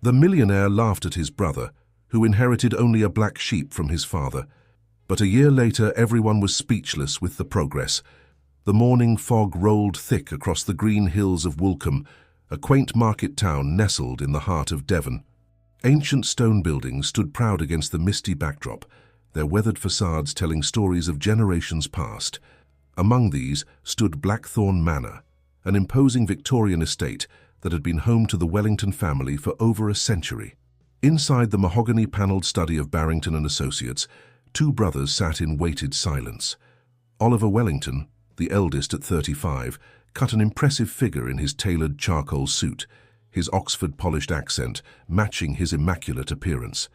The millionaire laughed at his brother, who inherited only a black sheep from his father. But a year later, everyone was speechless with the progress. The morning fog rolled thick across the green hills of Woolcombe, a quaint market town nestled in the heart of Devon. Ancient stone buildings stood proud against the misty backdrop, their weathered facades telling stories of generations past. Among these stood Blackthorn Manor, an imposing Victorian estate that had been home to the Wellington family for over a century. Inside the mahogany-panelled study of Barrington and Associates, two brothers sat in weighted silence. Oliver Wellington, the eldest at 35, cut an impressive figure in his tailored charcoal suit, his Oxford-polished accent matching his immaculate appearance.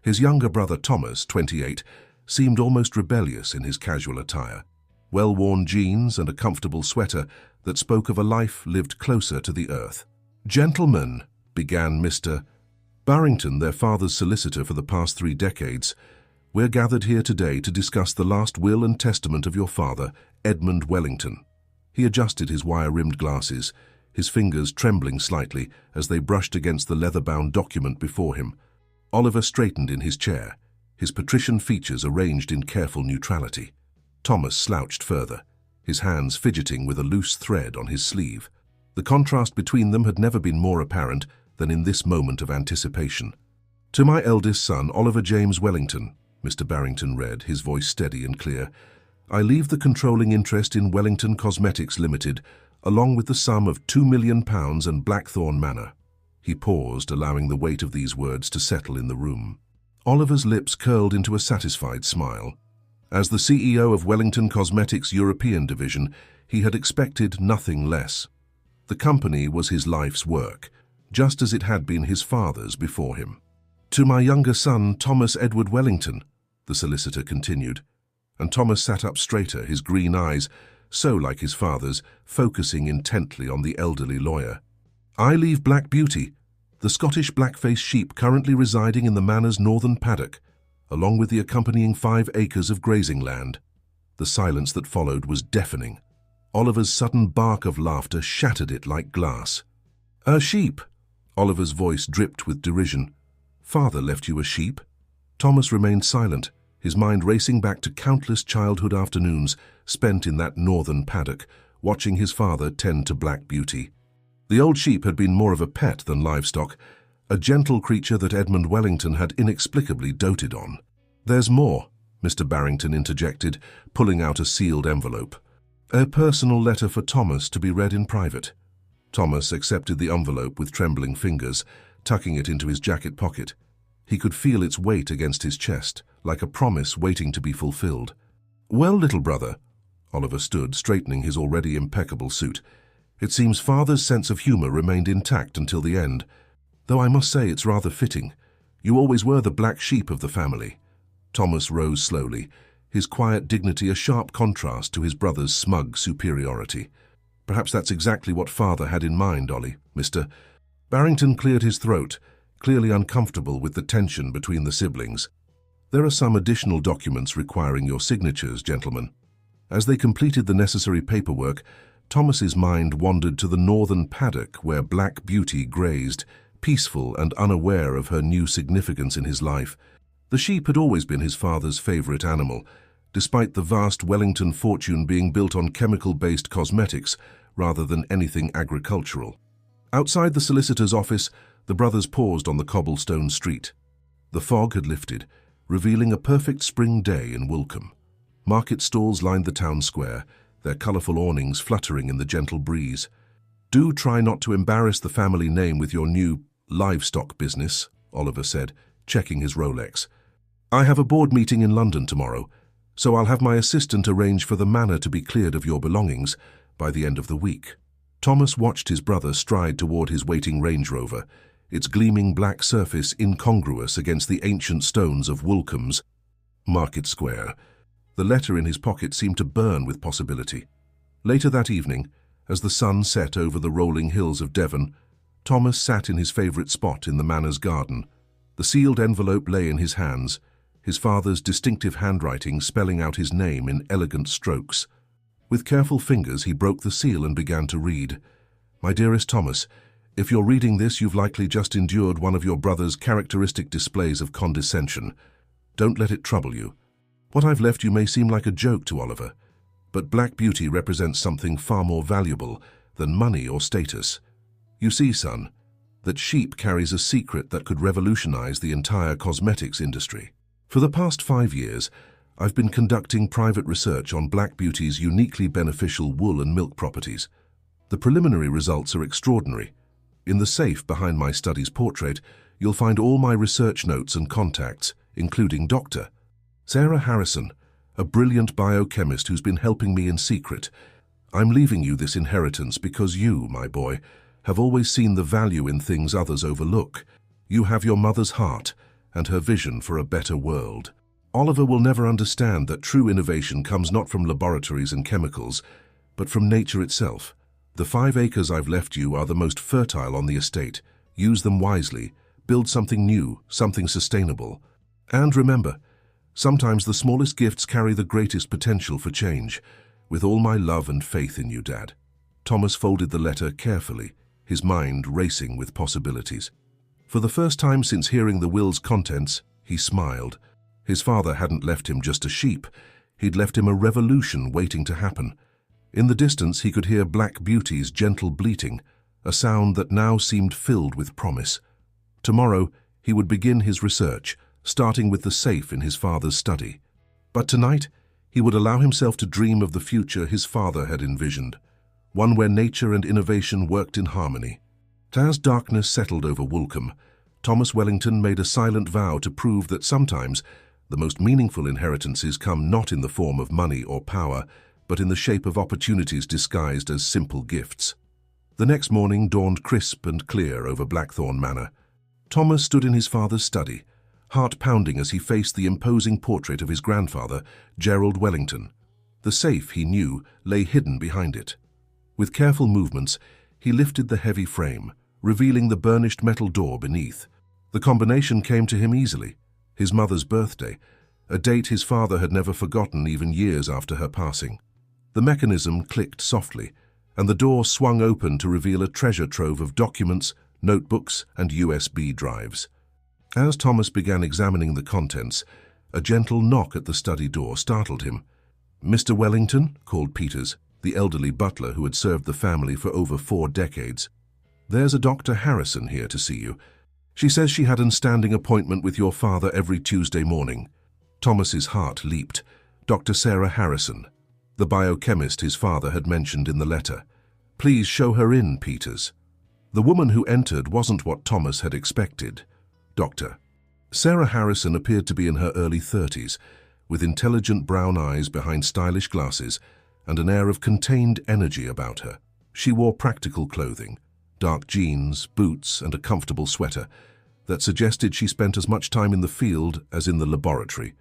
His younger brother Thomas, 28, seemed almost rebellious in his casual attire, well-worn jeans and a comfortable sweater that spoke of a life lived closer to the earth. "Gentlemen," began Mr. Barrington, their father's solicitor for the past 3 decades, "we're gathered here today to discuss the last will and testament of your father, Edmund Wellington." He adjusted his wire-rimmed glasses, his fingers trembling slightly as they brushed against the leather-bound document before him. Oliver straightened in his chair, his patrician features arranged in careful neutrality. Thomas slouched further, his hands fidgeting with a loose thread on his sleeve. The contrast between them had never been more apparent than in this moment of anticipation. "To my eldest son, Oliver James Wellington," Mr. Barrington read, his voice steady and clear, "I leave the controlling interest in Wellington Cosmetics Limited, along with the sum of £2 million and Blackthorn Manor." He paused, allowing the weight of these words to settle in the room. Oliver's lips curled into a satisfied smile. As the CEO of Wellington Cosmetics European Division, he had expected nothing less. The company was his life's work, just as it had been his father's before him. "To my younger son, Thomas Edward Wellington," the solicitor continued, and Thomas sat up straighter, his green eyes, so like his father's, focusing intently on the elderly lawyer. "I leave Black Beauty, the Scottish black-faced sheep currently residing in the manor's northern paddock, along with the accompanying 5 acres of grazing land." The silence that followed was deafening. Oliver's sudden bark of laughter shattered it like glass. "A sheep?" Oliver's voice dripped with derision. "Father left you a sheep?" Thomas remained silent, his mind racing back to countless childhood afternoons spent in that northern paddock, watching his father tend to Black Beauty. The old sheep had been more of a pet than livestock, a gentle creature that Edmund Wellington had inexplicably doted on. "There's more," Mr. Barrington interjected, pulling out a sealed envelope. "A personal letter for Thomas to be read in private." Thomas accepted the envelope with trembling fingers, tucking it into his jacket pocket. He could feel its weight against his chest, like a promise waiting to be fulfilled. "Well, little brother," Oliver stood, straightening his already impeccable suit, "it seems father's sense of humor remained intact until the end. Though I must say it's rather fitting. You always were the black sheep of the family." Thomas rose slowly, his quiet dignity a sharp contrast to his brother's smug superiority. "Perhaps that's exactly what father had in mind, Ollie, Mr. Barrington cleared his throat, clearly uncomfortable with the tension between the siblings. "There are some additional documents requiring your signatures, gentlemen." As they completed the necessary paperwork, Thomas's mind wandered to the northern paddock where Black Beauty grazed, peaceful and unaware of her new significance in his life. The sheep had always been his father's favorite animal, despite the vast Wellington fortune being built on chemical-based cosmetics rather than anything agricultural. Outside the solicitor's office, the brothers paused on the cobblestone street. The fog had lifted, revealing a perfect spring day in Woolcombe. Market stalls lined the town square, their colourful awnings fluttering in the gentle breeze. "Do try not to embarrass the family name with your new livestock business," Oliver said, checking his Rolex. "I have a board meeting in London tomorrow, so I'll have my assistant arrange for the manor to be cleared of your belongings by the end of the week." Thomas watched his brother stride toward his waiting Range Rover, its gleaming black surface incongruous against the ancient stones of Woolcombe's Market Square. The letter in his pocket seemed to burn with possibility. Later that evening, as the sun set over the rolling hills of Devon, Thomas sat in his favourite spot in the manor's garden. The sealed envelope lay in his hands, his father's distinctive handwriting spelling out his name in elegant strokes. With careful fingers he broke the seal and began to read. "My dearest Thomas, If you're reading this, you've likely just endured one of your brother's characteristic displays of condescension. Don't let it trouble you. What I've left you may seem like a joke to Oliver, but Black Beauty represents something far more valuable than money or status. You see, son, that sheep carries a secret that could revolutionize the entire cosmetics industry. For the past 5 years, I've been conducting private research on Black Beauty's uniquely beneficial wool and milk properties. The preliminary results are extraordinary. In the safe behind my study's portrait, you'll find all my research notes and contacts, including Dr. Sarah Harrison, a brilliant biochemist who's been helping me in secret. I'm leaving you this inheritance because you, my boy, have always seen the value in things others overlook. You have your mother's heart and her vision for a better world. Oliver will never understand that true innovation comes not from laboratories and chemicals, but from nature itself. The 5 acres I've left you are the most fertile on the estate. Use them wisely. Build something new, something sustainable. And remember, sometimes the smallest gifts carry the greatest potential for change. With all my love and faith in you, Dad. Thomas folded the letter carefully, his mind racing with possibilities. For the first time since hearing the will's contents, he smiled. His father hadn't left him just a sheep. He'd left him a revolution waiting to happen. In the distance, he could hear Black Beauty's gentle bleating, a sound that now seemed filled with promise. Tomorrow, he would begin his research, starting with the safe in his father's study. But tonight, he would allow himself to dream of the future his father had envisioned, one where nature and innovation worked in harmony. As darkness settled over Woolcombe, Thomas Wellington made a silent vow to prove that sometimes the most meaningful inheritances come not in the form of money or power, but in the shape of opportunities disguised as simple gifts. The next morning dawned crisp and clear over Blackthorn Manor. Thomas stood in his father's study, heart pounding as he faced the imposing portrait of his grandfather, Gerald Wellington. The safe, he knew, lay hidden behind it. With careful movements, he lifted the heavy frame, revealing the burnished metal door beneath. The combination came to him easily: his mother's birthday, a date his father had never forgotten even years after her passing. The mechanism clicked softly, and the door swung open to reveal a treasure trove of documents, notebooks, and USB drives. As Thomas began examining the contents, a gentle knock at the study door startled him. "Mr. Wellington?" called Peters, the elderly butler who had served the family for over 4 decades. "There's a Dr. Harrison here to see you. She says she had an standing appointment with your father every Tuesday morning." Thomas's heart leaped. Dr. Sarah Harrison, the biochemist his father had mentioned in the letter. "Please show her in, Peters." The woman who entered wasn't what Thomas had expected. Dr. Sarah Harrison appeared to be in her early 30s, with intelligent brown eyes behind stylish glasses and an air of contained energy about her. She wore practical clothing, dark jeans, boots, and a comfortable sweater that suggested she spent as much time in the field as in the laboratory.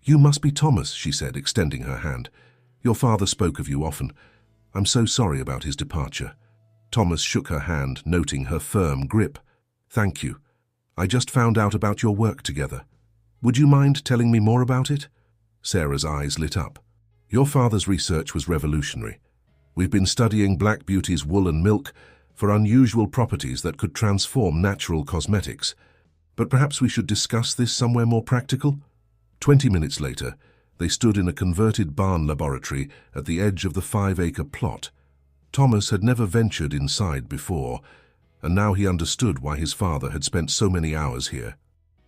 "You must be Thomas," she said, extending her hand. "Your father spoke of you often. I'm so sorry about his departure." Thomas shook her hand, noting her firm grip. "Thank you. I just found out about your work together. Would you mind telling me more about it?" Sarah's eyes lit up. "Your father's research was revolutionary. We've been studying Black Beauty's wool and milk for unusual properties that could transform natural cosmetics. But perhaps we should discuss this somewhere more practical?" 20 minutes later, they stood in a converted barn laboratory at the edge of the 5-acre plot. Thomas had never ventured inside before, and now he understood why his father had spent so many hours here.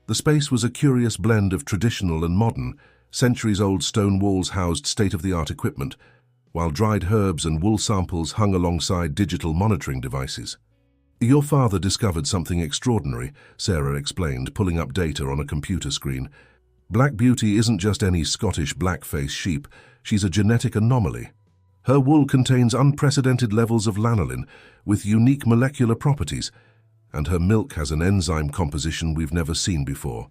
The space was a curious blend of traditional and modern. Centuries-old stone walls housed state-of-the-art equipment, while dried herbs and wool samples hung alongside digital monitoring devices. "Your father discovered something extraordinary," Sarah explained, pulling up data on a computer screen. "Black Beauty isn't just any Scottish blackface sheep. She's a genetic anomaly. Her wool contains unprecedented levels of lanolin with unique molecular properties, and her milk has an enzyme composition we've never seen before."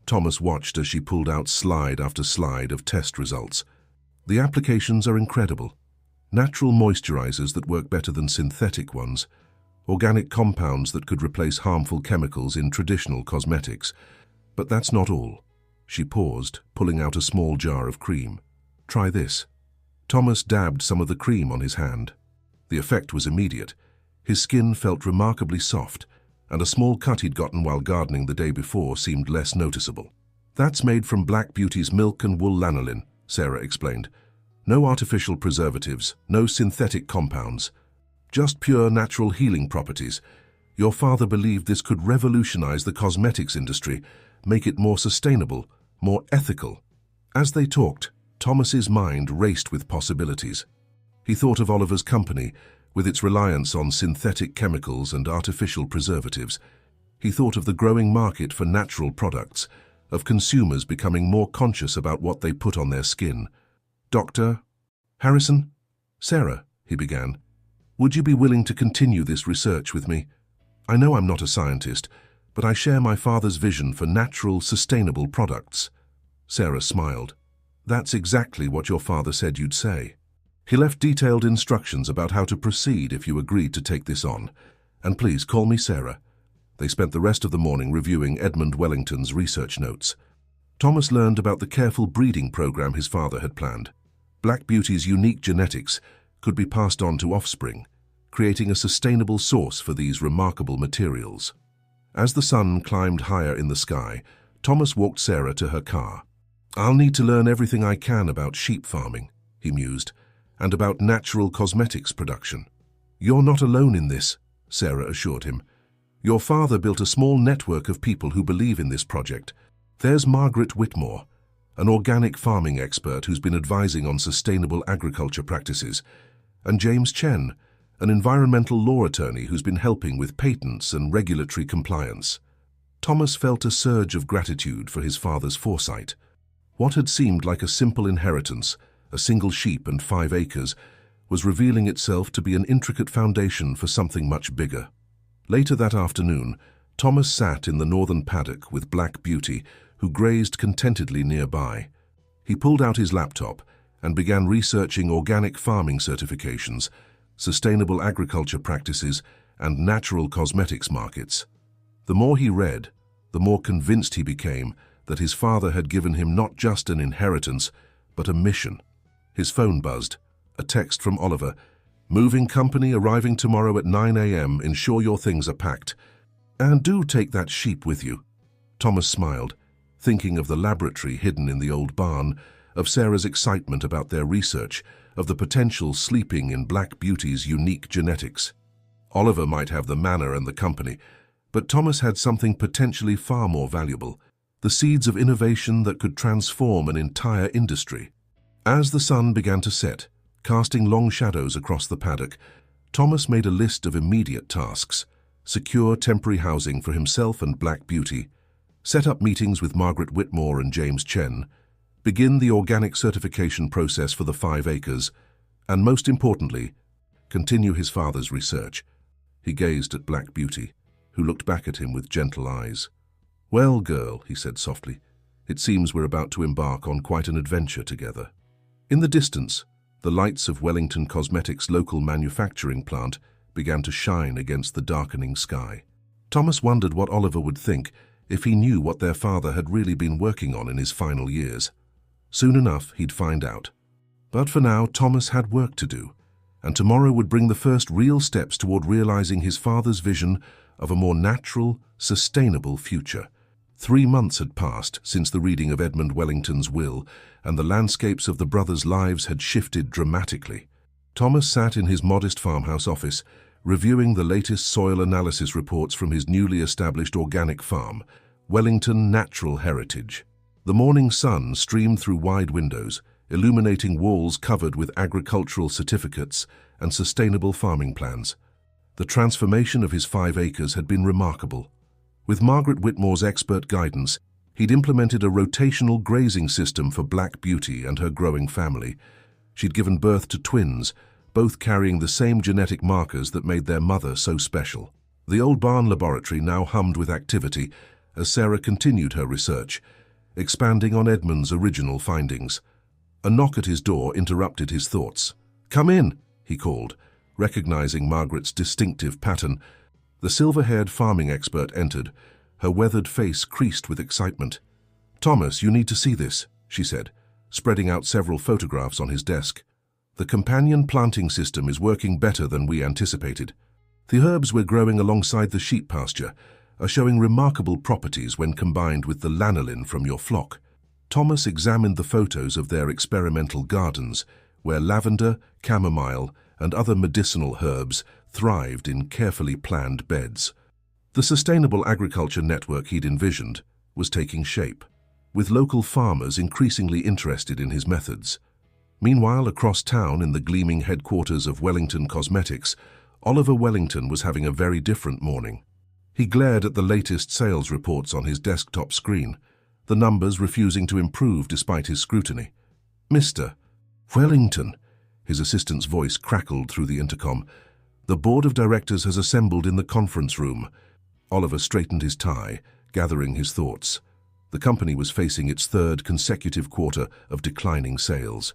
Thomas watched as she pulled out slide after slide of test results. "The applications are incredible. Natural moisturizers that work better than synthetic ones, organic compounds that could replace harmful chemicals in traditional cosmetics. But that's not all." She paused, pulling out a small jar of cream. "Try this." Thomas dabbed some of the cream on his hand. The effect was immediate. His skin felt remarkably soft, and a small cut he'd gotten while gardening the day before seemed less noticeable. "That's made from Black Beauty's milk and wool lanolin," Sarah explained. "No artificial preservatives, no synthetic compounds. Just pure natural healing properties. Your father believed this could revolutionize the cosmetics industry, make it more sustainable, more ethical." As they talked, Thomas's mind raced with possibilities. He thought of Oliver's company, with its reliance on synthetic chemicals and artificial preservatives. He thought of the growing market for natural products, of consumers becoming more conscious about what they put on their skin. "Dr. Harrison? Sarah," he began, "would you be willing to continue this research with me? I know I'm not a scientist, but I share my father's vision for natural, sustainable products." Sarah smiled. "That's exactly what your father said you'd say. He left detailed instructions about how to proceed if you agreed to take this on. And please call me Sarah." They spent the rest of the morning reviewing Edmund Wellington's research notes. Thomas learned about the careful breeding program his father had planned. Black Beauty's unique genetics could be passed on to offspring, creating a sustainable source for these remarkable materials. As the sun climbed higher in the sky, Thomas walked Sarah to her car. "I'll need to learn everything I can about sheep farming," he mused, "and about natural cosmetics production." "You're not alone in this," Sarah assured him. "Your father built a small network of people who believe in this project. There's Margaret Whitmore, an organic farming expert who's been advising on sustainable agriculture practices, and James Chen, an environmental law attorney who's been helping with patents and regulatory compliance." Thomas felt a surge of gratitude for his father's foresight. What had seemed like a simple inheritance, a single sheep and 5 acres, was revealing itself to be an intricate foundation for something much bigger. Later that afternoon, Thomas sat in the northern paddock with Black Beauty, who grazed contentedly nearby. He pulled out his laptop and began researching organic farming certifications, sustainable agriculture practices, and natural cosmetics markets. The more he read, the more convinced he became that his father had given him not just an inheritance, but a mission. His phone buzzed. A text from Oliver. "Moving company arriving tomorrow at 9 a.m. Ensure your things are packed. And do take that sheep with you." Thomas smiled, thinking of the laboratory hidden in the old barn, of Sarah's excitement about their research, of the potential sleeping in Black Beauty's unique genetics. Oliver might have the manor and the company, but Thomas had something potentially far more valuable, the seeds of innovation that could transform an entire industry. As the sun began to set, casting long shadows across the paddock, Thomas made a list of immediate tasks: secure temporary housing for himself and Black Beauty, set up meetings with Margaret Whitmore and James Chen, begin the organic certification process for the 5 acres, and most importantly, continue his father's research. He gazed at Black Beauty, who looked back at him with gentle eyes. "Well, girl," he said softly, "it seems we're about to embark on quite an adventure together." In the distance, the lights of Wellington Cosmetics' local manufacturing plant began to shine against the darkening sky. Thomas wondered what Oliver would think if he knew what their father had really been working on in his final years. Soon enough, he'd find out. But for now, Thomas had work to do, and tomorrow would bring the first real steps toward realizing his father's vision of a more natural, sustainable future. 3 months had passed since the reading of Edmund Wellington's will, and the landscapes of the brothers' lives had shifted dramatically. Thomas sat in his modest farmhouse office, reviewing the latest soil analysis reports from his newly established organic farm, Wellington Natural Heritage. The morning sun streamed through wide windows, illuminating walls covered with agricultural certificates and sustainable farming plans. The transformation of his 5 acres had been remarkable. With Margaret Whitmore's expert guidance, he'd implemented a rotational grazing system for Black Beauty and her growing family. She'd given birth to twins, both carrying the same genetic markers that made their mother so special. The old barn laboratory now hummed with activity as Sarah continued her research, expanding on Edmund's original findings. A knock at his door interrupted his thoughts. "Come in," he called, recognizing Margaret's distinctive pattern. The silver-haired farming expert entered, her weathered face creased with excitement. "Thomas, you need to see this," she said, spreading out several photographs on his desk. "The companion planting system is working better than we anticipated." The herbs we're growing alongside the sheep pasture are showing remarkable properties when combined with the lanolin from your flock. Thomas examined the photos of their experimental gardens, where lavender, chamomile, and other medicinal herbs thrived in carefully planned beds. The sustainable agriculture network he'd envisioned was taking shape, with local farmers increasingly interested in his methods. Meanwhile, across town in the gleaming headquarters of Wellington Cosmetics, Oliver Wellington was having a very different morning. He glared at the latest sales reports on his desktop screen, the numbers refusing to improve despite his scrutiny. "Mr. Wellington," his assistant's voice crackled through the intercom, "the board of directors has assembled in the conference room." Oliver straightened his tie, gathering his thoughts. The company was facing its third consecutive quarter of declining sales.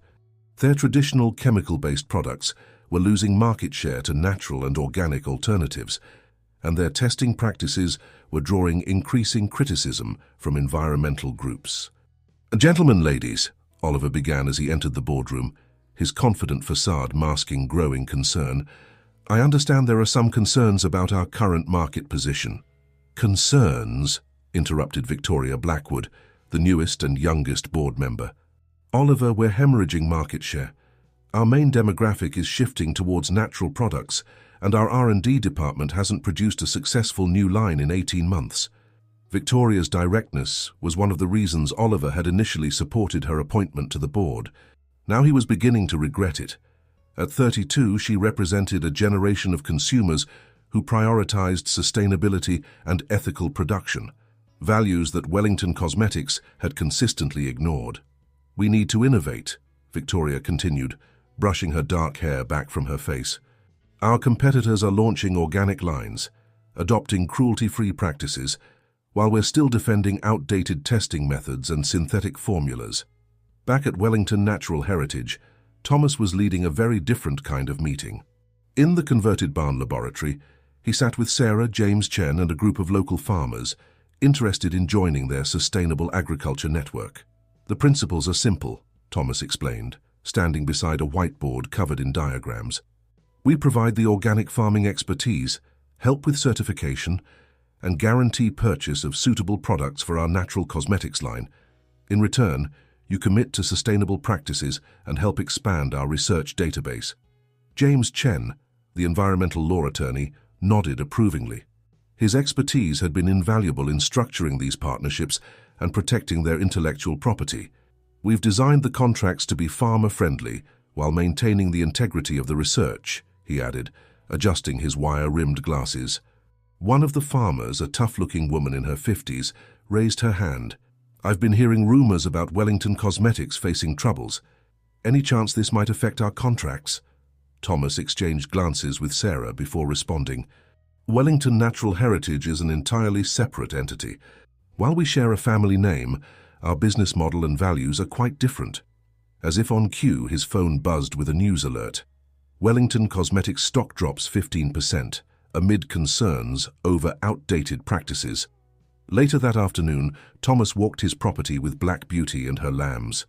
Their traditional chemical-based products were losing market share to natural and organic alternatives, and their testing practices were drawing increasing criticism from environmental groups. "Gentlemen, ladies," Oliver began as he entered the boardroom, his confident facade masking growing concern, "I understand there are some concerns about our current market position." "Concerns?" interrupted Victoria Blackwood, the newest and youngest board member. "Oliver, we're hemorrhaging market share. Our main demographic is shifting towards natural products, and our R&D department hasn't produced a successful new line in 18 months. Victoria's directness was one of the reasons Oliver had initially supported her appointment to the board. Now he was beginning to regret it. At 32, she represented a generation of consumers who prioritized sustainability and ethical production, values that Wellington Cosmetics had consistently ignored. "We need to innovate," Victoria continued, brushing her dark hair back from her face. "Our competitors are launching organic lines, adopting cruelty-free practices, while we're still defending outdated testing methods and synthetic formulas." Back at Wellington Natural Heritage, Thomas was leading a very different kind of meeting. In the converted barn laboratory, he sat with Sarah, James Chen, and a group of local farmers, interested in joining their sustainable agriculture network. "The principles are simple," Thomas explained, standing beside a whiteboard covered in diagrams. "We provide the organic farming expertise, help with certification, and guarantee purchase of suitable products for our natural cosmetics line. In return, you commit to sustainable practices and help expand our research database." James Chen, the environmental law attorney, nodded approvingly. His expertise had been invaluable in structuring these partnerships and protecting their intellectual property. "We've designed the contracts to be farmer-friendly while maintaining the integrity of the research," he added, adjusting his wire-rimmed glasses. One of the farmers, a tough-looking woman in her 50s, raised her hand. "I've been hearing rumors about Wellington Cosmetics facing troubles. Any chance this might affect our contracts?" Thomas exchanged glances with Sarah before responding. "Wellington Natural Heritage is an entirely separate entity. While we share a family name, our business model and values are quite different." As if on cue, his phone buzzed with a news alert. Wellington Cosmetics stock drops 15%, amid concerns over outdated practices. Later that afternoon, Thomas walked his property with Black Beauty and her lambs.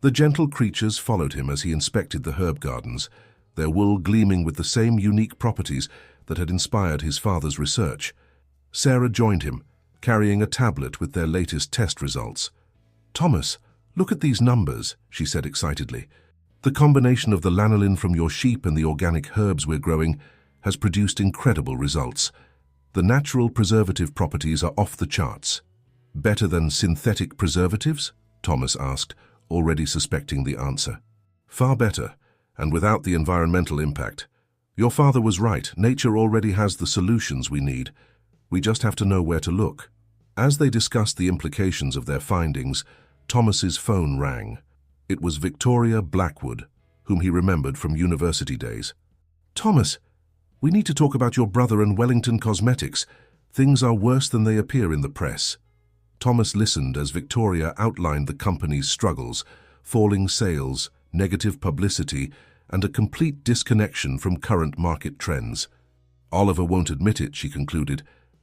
The gentle creatures followed him as he inspected the herb gardens, their wool gleaming with the same unique properties that had inspired his father's research. Sarah joined him, carrying a tablet with their latest test results. "Thomas, look at these numbers," she said excitedly. "The combination of the lanolin from your sheep and the organic herbs we're growing has produced incredible results. The natural preservative properties are off the charts." "Better than synthetic preservatives?" Thomas asked, already suspecting the answer. "Far better, and without the environmental impact. Your father was right. Nature already has the solutions we need. We just have to know where to look." As they discussed the implications of their findings, Thomas's phone rang. It was Victoria Blackwood, whom he remembered from university days. "Thomas, we need to talk about your brother and Wellington Cosmetics. Things are worse than they appear in the press." Thomas listened as Victoria outlined the company's struggles, falling sales, negative publicity, and a complete disconnection from current market trends. "Oliver won't admit it," she concluded,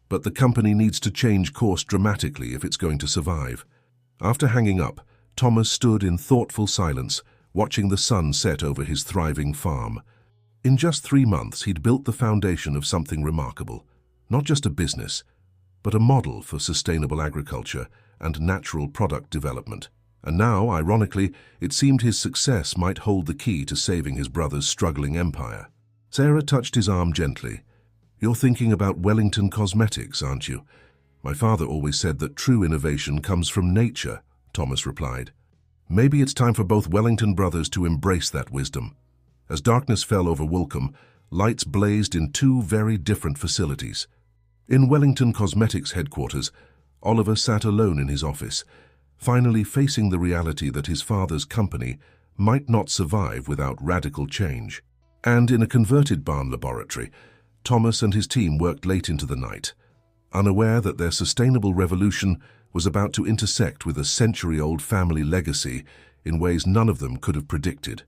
"but the company needs to change course dramatically if it's going to survive." After hanging up, Thomas stood in thoughtful silence, watching the sun set over his thriving farm. In just 3 months, he'd built the foundation of something remarkable. Not just a business, but a model for sustainable agriculture and natural product development. And now, ironically, it seemed his success might hold the key to saving his brother's struggling empire. Sarah touched his arm gently. "You're thinking about Wellington Cosmetics, aren't you?" "My father always said that true innovation comes from nature," Thomas replied. "Maybe it's time for both Wellington brothers to embrace that wisdom." As darkness fell over Woolcombe, lights blazed in 2 very different facilities. In Wellington Cosmetics headquarters, Oliver sat alone in his office, finally facing the reality that his father's company might not survive without radical change. And in a converted barn laboratory, Thomas and his team worked late into the night, unaware that their sustainable revolution was about to intersect with a century-old family legacy in ways none of them could have predicted.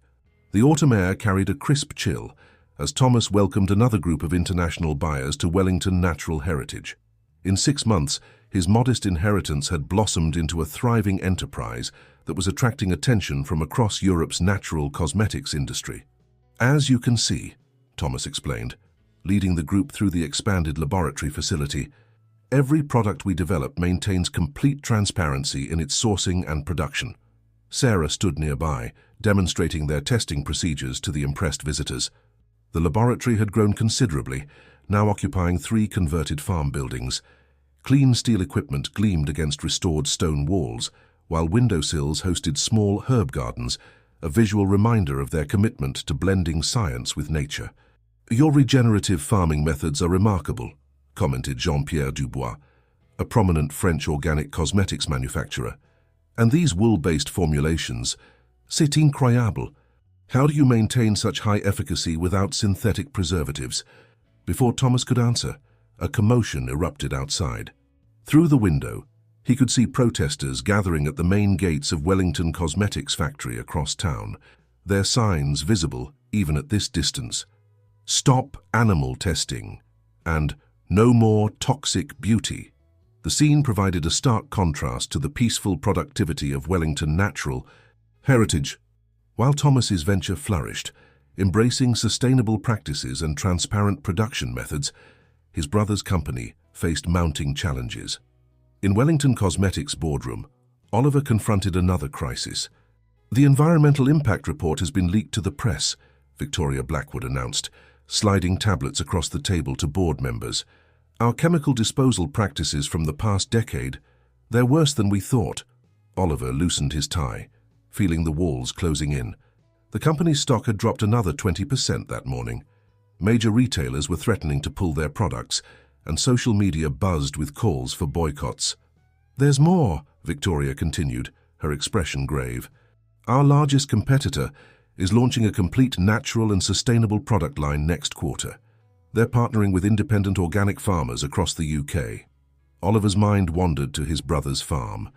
The autumn air carried a crisp chill as Thomas welcomed another group of international buyers to Wellington Natural Heritage. In 6 months, his modest inheritance had blossomed into a thriving enterprise that was attracting attention from across Europe's natural cosmetics industry. "As you can see," Thomas explained, leading the group through the expanded laboratory facility, "every product we develop maintains complete transparency in its sourcing and production." Sarah stood nearby, demonstrating their testing procedures to the impressed visitors. The laboratory had grown considerably, now occupying 3 converted farm buildings. Clean steel equipment gleamed against restored stone walls, while windowsills hosted small herb gardens, a visual reminder of their commitment to blending science with nature. "Your regenerative farming methods are remarkable," commented Jean-Pierre Dubois, a prominent French organic cosmetics manufacturer. "And these wool-based formulations, c'est incroyable. How do you maintain such high efficacy without synthetic preservatives?" Before Thomas could answer, a commotion erupted outside. Through the window, he could see protesters gathering at the main gates of Wellington Cosmetics factory across town, their signs visible even at this distance. "Stop animal testing" and "No more toxic beauty." The scene provided a stark contrast to the peaceful productivity of Wellington Natural Heritage. While Thomas's venture flourished, embracing sustainable practices and transparent production methods, his brother's company faced mounting challenges. In Wellington Cosmetics' boardroom, Oliver confronted another crisis. "The environmental impact report has been leaked to the press," Victoria Blackwood announced, sliding tablets across the table to board members. "Our chemical disposal practices from the past decade, they're worse than we thought." Oliver loosened his tie, feeling the walls closing in. The company's stock had dropped another 20% that morning. Major retailers were threatening to pull their products, and social media buzzed with calls for boycotts. "There's more," Victoria continued, her expression grave. "Our largest competitor is launching a complete natural and sustainable product line next quarter. They're partnering with independent organic farmers across the UK." Oliver's mind wandered to his brother's farm.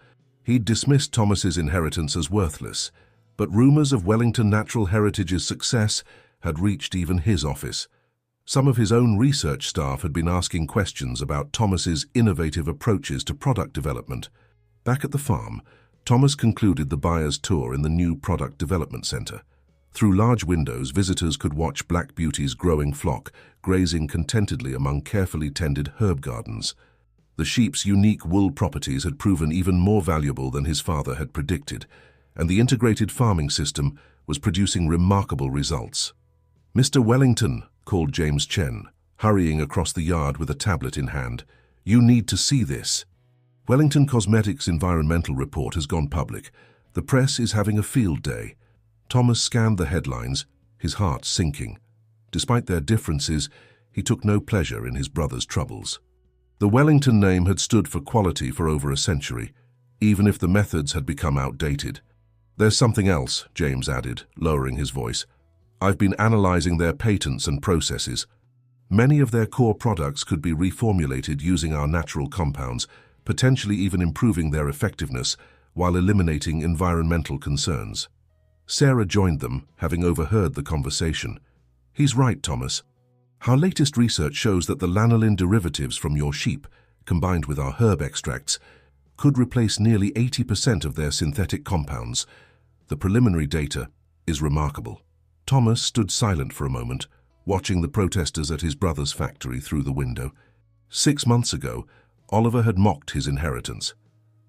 He'd dismissed Thomas's inheritance as worthless, but rumors of Wellington Natural Heritage's success had reached even his office. Some of his own research staff had been asking questions about Thomas's innovative approaches to product development. Back at the farm, Thomas concluded the buyer's tour in the new product development center. Through large windows, visitors could watch Black Beauty's growing flock grazing contentedly among carefully tended herb gardens. The sheep's unique wool properties had proven even more valuable than his father had predicted, and the integrated farming system was producing remarkable results. "Mr. Wellington," called James Chen, hurrying across the yard with a tablet in hand, "you need to see this. Wellington Cosmetics' environmental report has gone public. The press is having a field day." Thomas scanned the headlines, his heart sinking. Despite their differences, he took no pleasure in his brother's troubles. The Wellington name had stood for quality for over a century, even if the methods had become outdated. "There's something else," James added, lowering his voice. "I've been analyzing their patents and processes. Many of their core products could be reformulated using our natural compounds, potentially even improving their effectiveness while eliminating environmental concerns." Sarah joined them, having overheard the conversation. "He's right, Thomas. Our latest research shows that the lanolin derivatives from your sheep, combined with our herb extracts, could replace nearly 80% of their synthetic compounds. The preliminary data is remarkable." Thomas stood silent for a moment, watching the protesters at his brother's factory through the window. 6 months ago, Oliver had mocked his inheritance.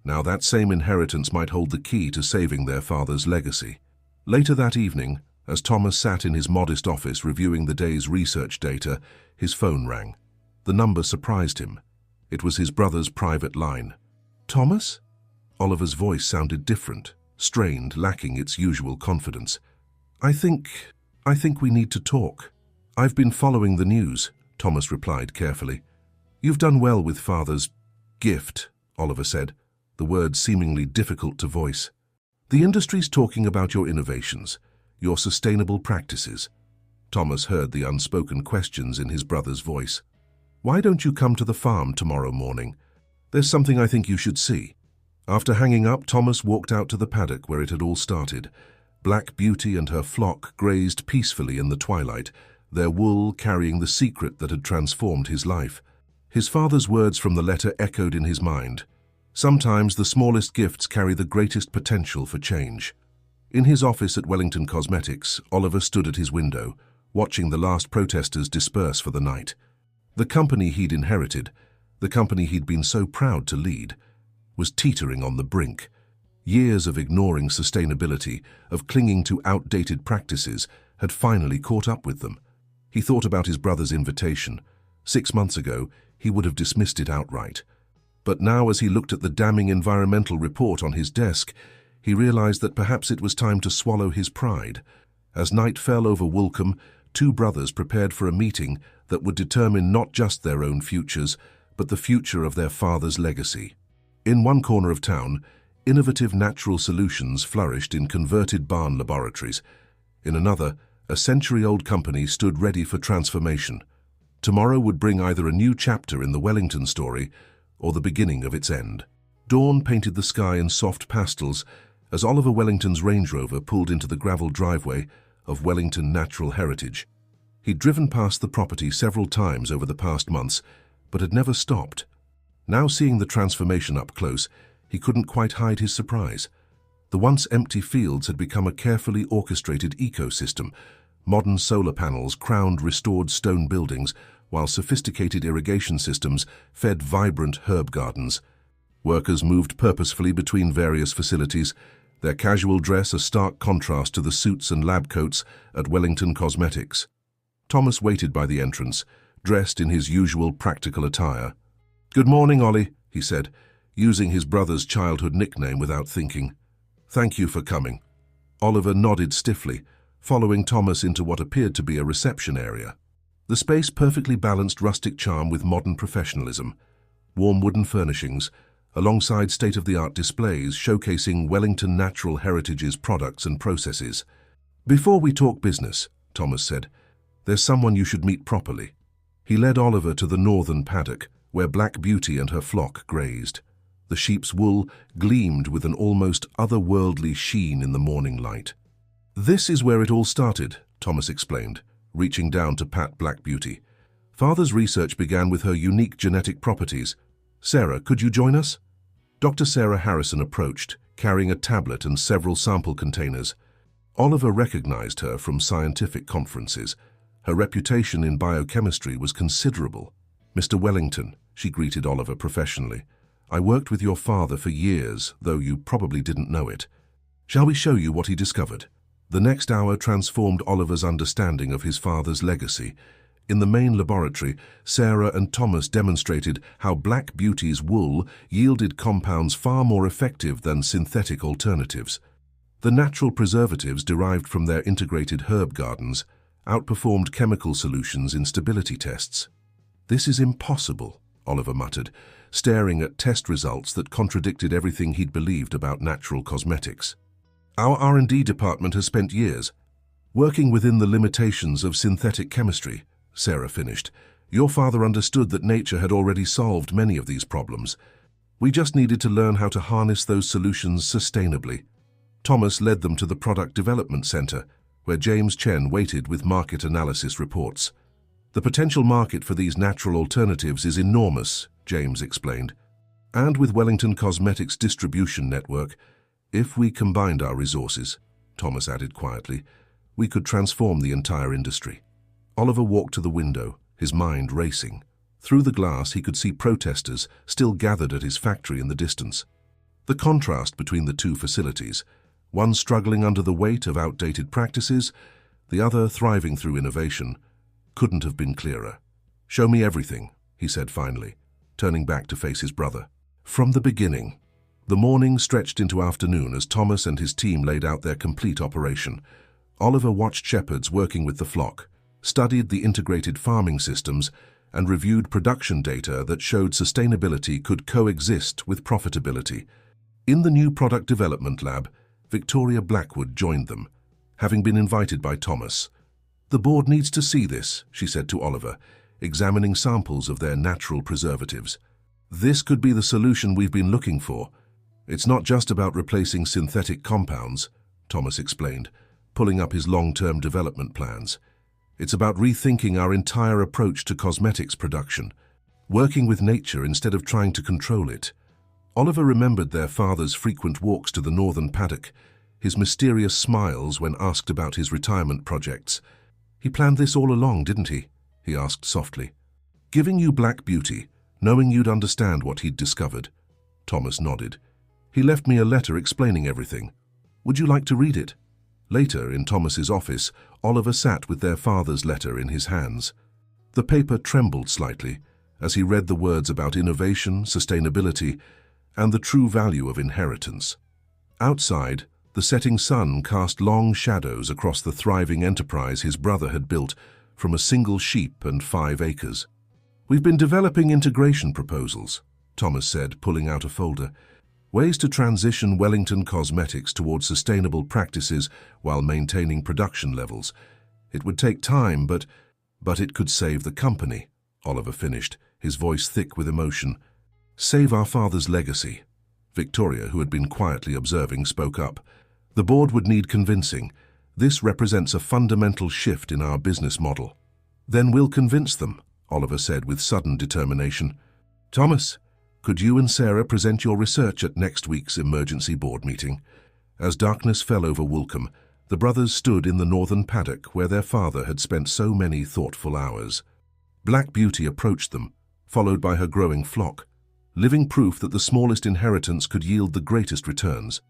Now that same inheritance might hold the key to saving their father's legacy. Later that evening, as Thomas sat in his modest office reviewing the day's research data, his phone rang. The number surprised him. It was his brother's private line. "Thomas?" Oliver's voice sounded different, strained, lacking its usual confidence. I think we need to talk." "I've been following the news," Thomas replied carefully. "You've done well with Father's gift," Oliver said, the words seemingly difficult to voice. "The industry's talking about your innovations, your sustainable practices." Thomas heard the unspoken questions in his brother's voice. "Why don't you come to the farm tomorrow morning? There's something I think you should see." After hanging up, Thomas walked out to the paddock where it had all started. Black Beauty and her flock grazed peacefully in the twilight, their wool carrying the secret that had transformed his life. His father's words from the letter echoed in his mind. Sometimes the smallest gifts carry the greatest potential for change. In his office at Wellington Cosmetics, Oliver stood at his window, watching the last protesters disperse for the night. The company he'd inherited, the company he'd been so proud to lead, was teetering on the brink. Years of ignoring sustainability, of clinging to outdated practices, had finally caught up with them. He thought about his brother's invitation. 6 months ago, he would have dismissed it outright. But now, as he looked at the damning environmental report on his desk, he realized that perhaps it was time to swallow his pride. As night fell over Woolcombe, 2 brothers prepared for a meeting that would determine not just their own futures, but the future of their father's legacy. In one corner of town, innovative natural solutions flourished in converted barn laboratories. In another, a century-old company stood ready for transformation. Tomorrow would bring either a new chapter in the Wellington story or the beginning of its end. Dawn painted the sky in soft pastels as Oliver Wellington's Range Rover pulled into the gravel driveway of Wellington Natural Heritage. He'd driven past the property several times over the past months, but had never stopped. Now, seeing the transformation up close, he couldn't quite hide his surprise. The once empty fields had become a carefully orchestrated ecosystem. Modern solar panels crowned restored stone buildings, while sophisticated irrigation systems fed vibrant herb gardens. Workers moved purposefully between various facilities, their casual dress a stark contrast to the suits and lab coats at Wellington Cosmetics. Thomas waited by the entrance, dressed in his usual practical attire. "Good morning, Ollie," he said, using his brother's childhood nickname without thinking. "Thank you for coming." Oliver nodded stiffly, following Thomas into what appeared to be a reception area. The space perfectly balanced rustic charm with modern professionalism. Warm wooden furnishings, alongside state-of-the-art displays showcasing Wellington Natural Heritage's products and processes. "Before we talk business," Thomas said, "there's someone you should meet properly." He led Oliver to the northern paddock, where Black Beauty and her flock grazed. The sheep's wool gleamed with an almost otherworldly sheen in the morning light. "This is where it all started," Thomas explained, reaching down to pat Black Beauty. "Father's research began with her unique genetic properties. Sarah, could you join us?" Dr. Sarah Harrison approached, carrying a tablet and several sample containers. Oliver recognized her from scientific conferences. Her reputation in biochemistry was considerable. "Mr. Wellington," she greeted Oliver professionally, "I worked with your father for years, though you probably didn't know it. Shall we show you what he discovered?" The next hour transformed Oliver's understanding of his father's legacy. In the main laboratory, Sarah and Thomas demonstrated how Black Beauty's wool yielded compounds far more effective than synthetic alternatives. The natural preservatives derived from their integrated herb gardens outperformed chemical solutions in stability tests. "This is impossible," Oliver muttered, staring at test results that contradicted everything he'd believed about natural cosmetics. "Our R&D department has spent years working within the limitations of synthetic chemistry," Sarah finished. "Your father understood that nature had already solved many of these problems. We just needed to learn how to harness those solutions sustainably." Thomas led them to the Product Development Center, where James Chen waited with market analysis reports. "The potential market for these natural alternatives is enormous," James explained. "And with Wellington Cosmetics' distribution network, if we combined our resources," Thomas added quietly, "we could transform the entire industry." Oliver walked to the window, his mind racing. Through the glass he could see protesters still gathered at his factory in the distance. The contrast between the two facilities, one struggling under the weight of outdated practices, the other thriving through innovation, couldn't have been clearer. "Show me everything," he said finally, turning back to face his brother. From the beginning, the morning stretched into afternoon as Thomas and his team laid out their complete operation. Oliver watched shepherds working with the flock, studied the integrated farming systems, and reviewed production data that showed sustainability could coexist with profitability. In the new product development lab, Victoria Blackwood joined them, having been invited by Thomas. "The board needs to see this," she said to Oliver, examining samples of their natural preservatives. "This could be the solution we've been looking for. It's not just about replacing synthetic compounds," Thomas explained, pulling up his long-term development plans. "It's about rethinking our entire approach to cosmetics production, working with nature instead of trying to control it." Oliver remembered their father's frequent walks to the northern paddock, his mysterious smiles when asked about his retirement projects. "He planned this all along, didn't he?" he asked softly. "Giving you Black Beauty, knowing you'd understand what he'd discovered." Thomas nodded. "He left me a letter explaining everything. Would you like to read it?" Later, in Thomas's office, Oliver sat with their father's letter in his hands. The paper trembled slightly as he read the words about innovation, sustainability, and the true value of inheritance. Outside, the setting sun cast long shadows across the thriving enterprise his brother had built from a single sheep and 5 acres. "We've been developing integration proposals," Thomas said, pulling out a folder. "Ways to transition Wellington Cosmetics towards sustainable practices while maintaining production levels. It would take time, but it could save the company," Oliver finished, his voice thick with emotion. "Save our father's legacy." Victoria, who had been quietly observing, spoke up. "The board would need convincing. This represents a fundamental shift in our business model." "Then we'll convince them," Oliver said with sudden determination. "Thomas, could you and Sarah present your research at next week's emergency board meeting?" As darkness fell over Woolcombe, the brothers stood in the northern paddock where their father had spent so many thoughtful hours. Black Beauty approached them, followed by her growing flock, living proof that the smallest inheritance could yield the greatest returns.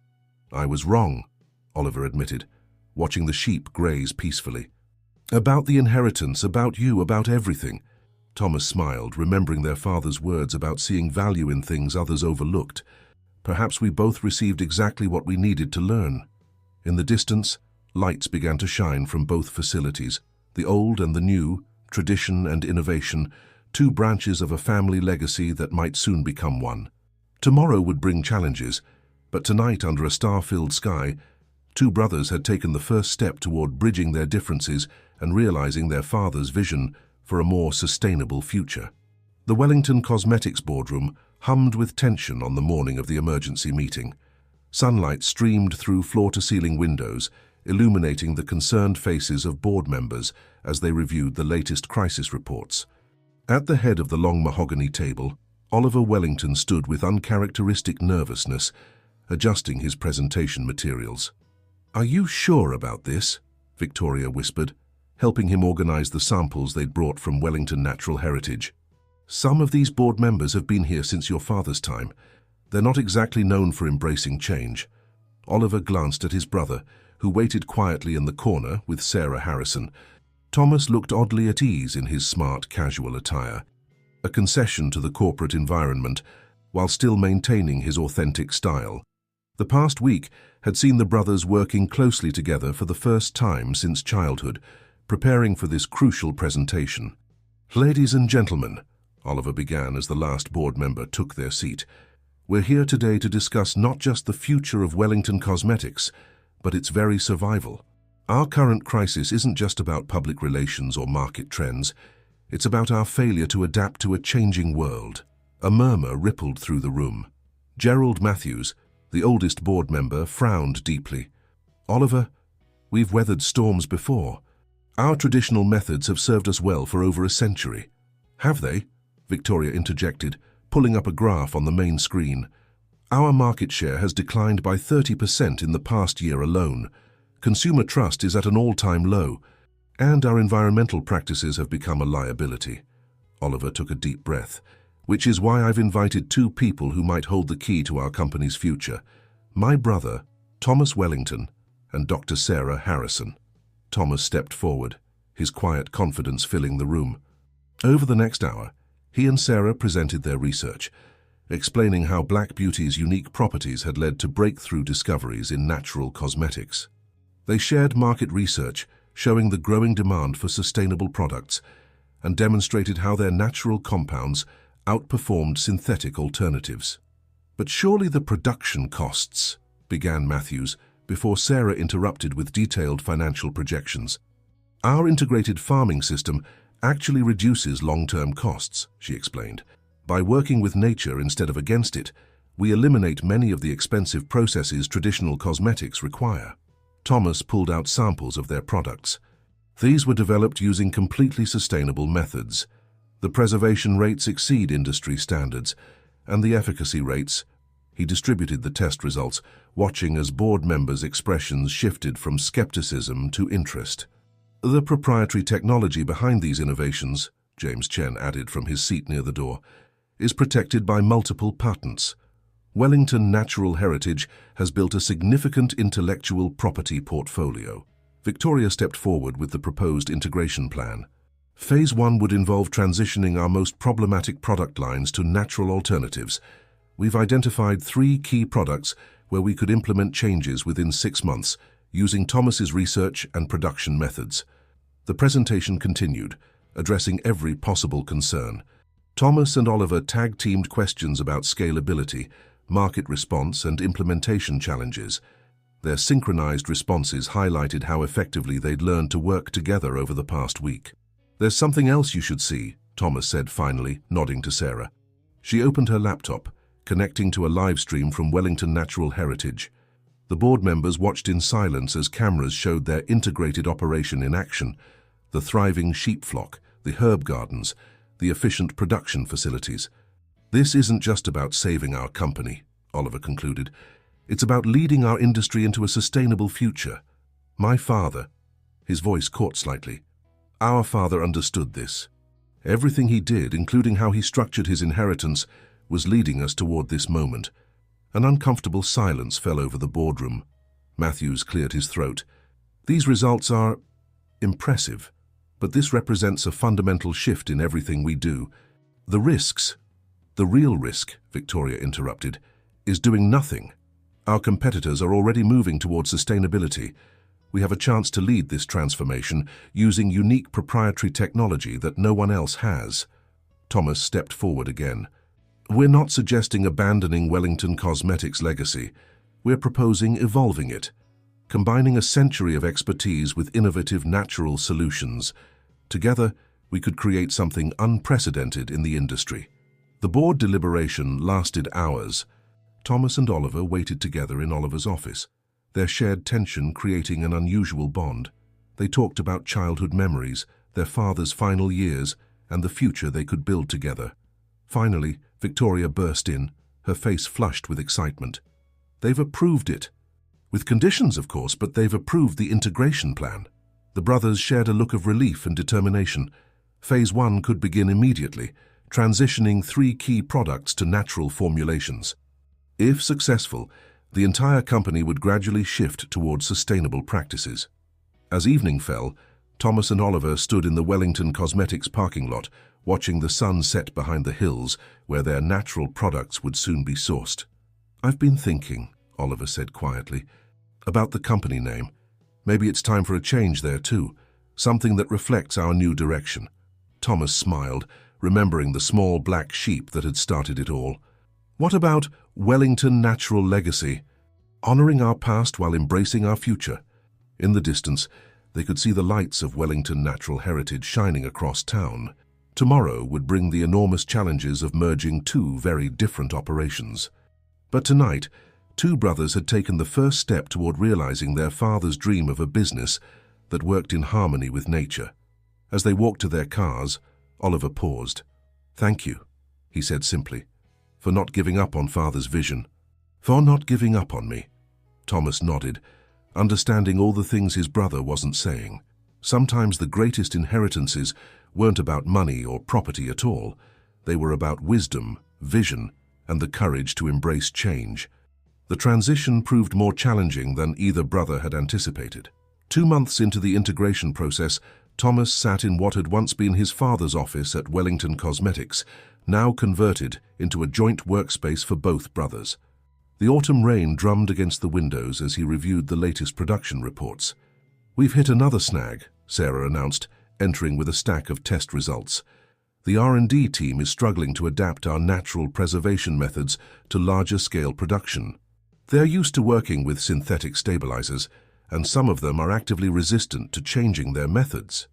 "I was wrong," Oliver admitted, watching the sheep graze peacefully. "About the inheritance, about you, about everything." Thomas smiled, remembering their father's words about seeing value in things others overlooked. "Perhaps we both received exactly what we needed to learn." In the distance, lights began to shine from both facilities, the old and the new, tradition and innovation, 2 branches of a family legacy that might soon become one. Tomorrow would bring challenges, but tonight, under a star-filled sky, 2 brothers had taken the first step toward bridging their differences and realizing their father's vision for a more sustainable future. The Wellington Cosmetics boardroom hummed with tension on the morning of the emergency meeting. Sunlight streamed through floor-to-ceiling windows, illuminating the concerned faces of board members as they reviewed the latest crisis reports. At the head of the long mahogany table, Oliver Wellington stood with uncharacteristic nervousness, adjusting his presentation materials. "Are you sure about this?" Victoria whispered, helping him organize the samples they'd brought from Wellington Natural Heritage. "Some of these board members have been here since your father's time. They're not exactly known for embracing change." Oliver glanced at his brother, who waited quietly in the corner with Sarah Harrison. Thomas looked oddly at ease in his smart, casual attire, a concession to the corporate environment, while still maintaining his authentic style. The past week had seen the brothers working closely together for the first time since childhood, preparing for this crucial presentation. "Ladies and gentlemen," Oliver began as the last board member took their seat, "we're here today to discuss not just the future of Wellington Cosmetics, but its very survival. Our current crisis isn't just about public relations or market trends. It's about our failure to adapt to a changing world." A murmur rippled through the room. Gerald Matthews, the oldest board member, frowned deeply. "Oliver, we've weathered storms before. Our traditional methods have served us well for over a century." "Have they?" Victoria interjected, pulling up a graph on the main screen. "Our market share has declined by 30% in the past year alone. Consumer trust is at an all-time low, And our environmental practices have become a liability. Oliver took a deep breath. Which is why I've invited two people who might hold the key to our company's future. My brother, Thomas Wellington, and Dr. Sarah Harrison. Thomas stepped forward, his quiet confidence filling the room. Over the next hour, he and Sarah presented their research, explaining how Black Beauty's unique properties had led to breakthrough discoveries in natural cosmetics. They shared market research, showing the growing demand for sustainable products, and demonstrated how their natural compounds outperformed synthetic alternatives. But surely the production costs, began Matthews, before Sarah interrupted with detailed financial projections. Our integrated farming system actually reduces long-term costs, she explained. By working with nature instead of against it, we eliminate many of the expensive processes traditional cosmetics require. Thomas pulled out samples of their products. These were developed using completely sustainable methods. The preservation rates exceed industry standards, and the efficacy rates. He distributed the test results, watching as board members' expressions shifted from skepticism to interest. The proprietary technology behind these innovations, James Chen added from his seat near the door, is protected by multiple patents. Wellington Natural Heritage has built a significant intellectual property portfolio. Victoria stepped forward with the proposed integration plan. Phase 1 would involve transitioning our most problematic product lines to natural alternatives. We've identified 3 key products where we could implement changes within 6 months, using Thomas's research and production methods. The presentation continued, addressing every possible concern. Thomas and Oliver tag-teamed questions about scalability, market response, and implementation challenges. Their synchronized responses highlighted how effectively they'd learned to work together over the past week. "There's something else you should see," Thomas said finally, nodding to Sarah. She opened her laptop, connecting to a live stream from Wellington Natural Heritage. The board members watched in silence as cameras showed their integrated operation in action: the thriving sheep flock, the herb gardens, the efficient production facilities. "This isn't just about saving our company," Oliver concluded. "It's about leading our industry into a sustainable future. My father," his voice caught slightly, "our father understood this. Everything he did, including how he structured his inheritance, was leading us toward this moment." An uncomfortable silence fell over the boardroom. Matthews cleared his throat. "These results are impressive, but this represents a fundamental shift in everything we do. The real risk," Victoria interrupted, "is doing nothing. Our competitors are already moving toward sustainability. We have a chance to lead this transformation using unique proprietary technology that no one else has." Thomas stepped forward again. "We're not suggesting abandoning Wellington Cosmetics' legacy. We're proposing evolving it, combining a century of expertise with innovative natural solutions. Together, we could create something unprecedented in the industry." The board deliberation lasted hours. Thomas and Oliver waited together in Oliver's office, their shared tension creating an unusual bond. They talked about childhood memories, their father's final years, and the future they could build together. Finally, Victoria burst in, her face flushed with excitement. "They've approved it. With conditions, of course, but they've approved the integration plan." The brothers shared a look of relief and determination. Phase 1 could begin immediately, transitioning 3 key products to natural formulations. If successful, the entire company would gradually shift towards sustainable practices. As evening fell, Thomas and Oliver stood in the Wellington Cosmetics parking lot, watching the sun set behind the hills where their natural products would soon be sourced. "I've been thinking," Oliver said quietly, "about the company name. Maybe it's time for a change there too, something that reflects our new direction." Thomas smiled, remembering the small black sheep that had started it all. "What about Wellington Natural Legacy? Honoring our past while embracing our future." In the distance, they could see the lights of Wellington Natural Heritage shining across town. Tomorrow would bring the enormous challenges of merging 2 very different operations. But tonight, 2 brothers had taken the first step toward realizing their father's dream of a business that worked in harmony with nature. As they walked to their cars, Oliver paused. "Thank you," he said simply, "for not giving up on Father's vision." "For not giving up on me," Thomas nodded, understanding all the things his brother wasn't saying. Sometimes the greatest inheritances weren't about money or property at all. They were about wisdom, vision, and the courage to embrace change. The transition proved more challenging than either brother had anticipated. 2 months into the integration process, Thomas sat in what had once been his father's office at Wellington Cosmetics, now converted into a joint workspace for both brothers. The autumn rain drummed against the windows as he reviewed the latest production reports. "We've hit another snag," Sarah announced, entering with a stack of test results. "The R&D team is struggling to adapt our natural preservation methods to larger-scale production. They're used to working with synthetic stabilizers, and some of them are actively resistant to changing their methods."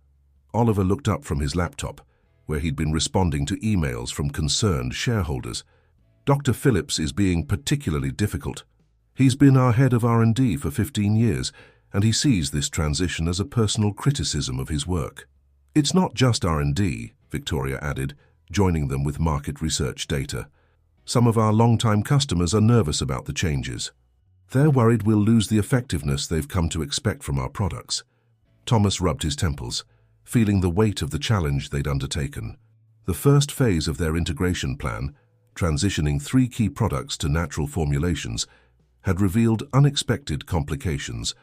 Oliver looked up from his laptop, where he'd been responding to emails from concerned shareholders. "Dr. Phillips is being particularly difficult. He's been our head of R&D for 15 years, and he sees this transition as a personal criticism of his work." "It's not just R&D," Victoria added, joining them with market research data. "Some of our long-time customers are nervous about the changes. They're worried we'll lose the effectiveness they've come to expect from our products." Thomas rubbed his temples, feeling the weight of the challenge they'd undertaken. The first phase of their integration plan, transitioning 3 key products to natural formulations, had revealed unexpected complications.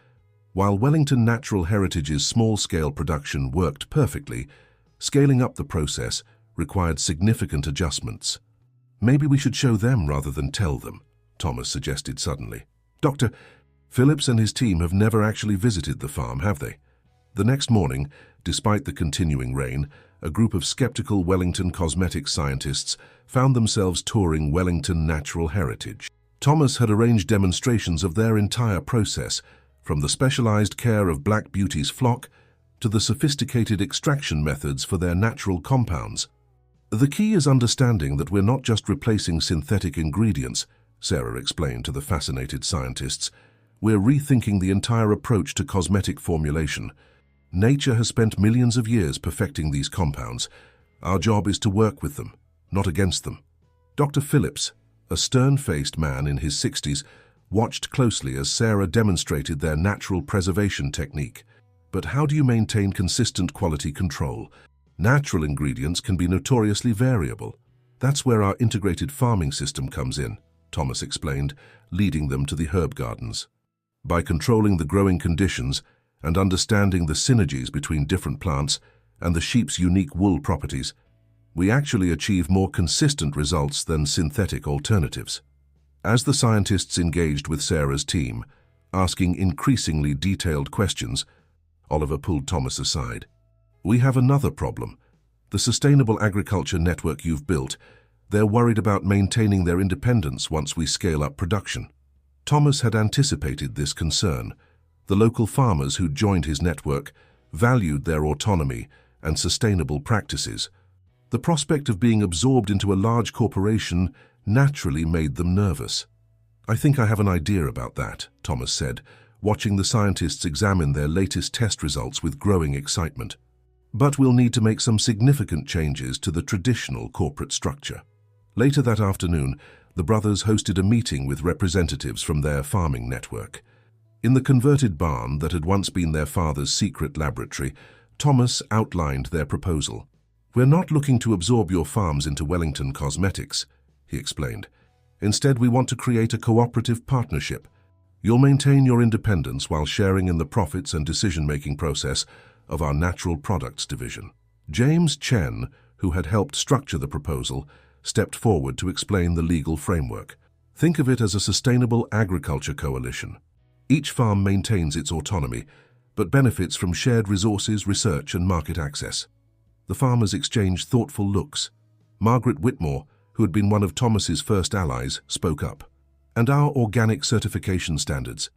While Wellington Natural Heritage's small-scale production worked perfectly, scaling up the process required significant adjustments. "Maybe we should show them rather than tell them," Thomas suggested suddenly. "Dr. Phillips and his team have never actually visited the farm, have they?" The next morning, despite the continuing rain, a group of skeptical Wellington Cosmetics scientists found themselves touring Wellington Natural Heritage. Thomas had arranged demonstrations of their entire process, from the specialized care of Black Beauty's flock to the sophisticated extraction methods for their natural compounds. "The key is understanding that we're not just replacing synthetic ingredients," Sarah explained to the fascinated scientists. "We're rethinking the entire approach to cosmetic formulation. Nature has spent millions of years perfecting these compounds. Our job is to work with them, not against them." Dr. Phillips, a stern-faced man in his 60s, watched closely as Sarah demonstrated their natural preservation technique. "But how do you maintain consistent quality control? Natural ingredients can be notoriously variable. That's where our integrated farming system comes in," Thomas explained, leading them to the herb gardens. "By controlling the growing conditions and understanding the synergies between different plants and the sheep's unique wool properties, we actually achieve more consistent results than synthetic alternatives." As the scientists engaged with Sarah's team, asking increasingly detailed questions, Oliver pulled Thomas aside. "We have another problem. The sustainable agriculture network you've built, they're worried about maintaining their independence once we scale up production." Thomas had anticipated this concern. The local farmers who joined his network valued their autonomy and sustainable practices. The prospect of being absorbed into a large corporation naturally made them nervous. "I think I have an idea about that," Thomas said, watching the scientists examine their latest test results with growing excitement. "But we'll need to make some significant changes to the traditional corporate structure." Later that afternoon, the brothers hosted a meeting with representatives from their farming network. In the converted barn that had once been their father's secret laboratory, Thomas outlined their proposal. "We're not looking to absorb your farms into Wellington Cosmetics," he explained. "Instead, we want to create a cooperative partnership. You'll maintain your independence while sharing in the profits and decision-making process of our natural products division." James Chen, who had helped structure the proposal, stepped forward to explain the legal framework. "Think of it as a sustainable agriculture coalition. Each farm maintains its autonomy, but benefits from shared resources, research, and market access." The farmers exchanged thoughtful looks. Margaret Whitmore, who had been one of Thomas's first allies, spoke up. "And our organic certification standards,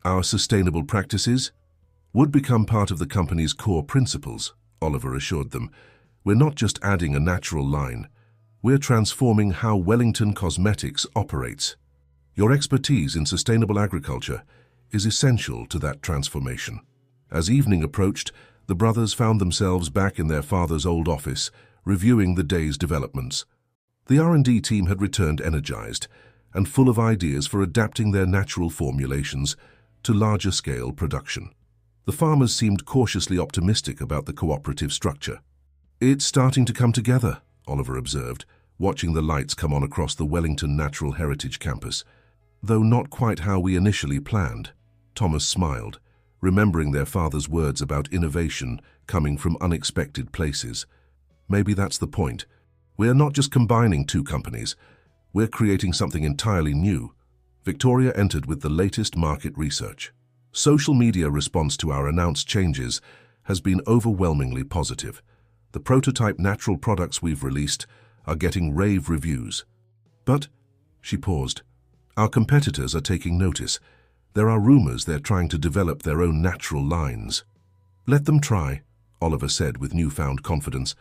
our sustainable practices, would become part of the company's core principles," Oliver assured them. "We're not just adding a natural line. We're transforming how Wellington Cosmetics operates. Your expertise in sustainable agriculture is essential to that transformation." As evening approached, the brothers found themselves back in their father's old office, reviewing the day's developments. The R&D team had returned energized and full of ideas for adapting their natural formulations to larger-scale production. The farmers seemed cautiously optimistic about the cooperative structure. "It's starting to come together," Oliver observed, watching the lights come on across the Wellington Natural Heritage campus. "Though not quite how we initially planned." Thomas smiled, remembering their father's words about innovation coming from unexpected places. "Maybe that's the point. We're not just combining two companies. We're creating something entirely new." Victoria entered with the latest market research. Social media response to our announced changes has been overwhelmingly positive. The prototype natural products we've released are getting rave reviews. "But," she paused, "our competitors are taking notice. There are rumors they're trying to develop their own natural lines." "Let them try," Oliver said with newfound confidence.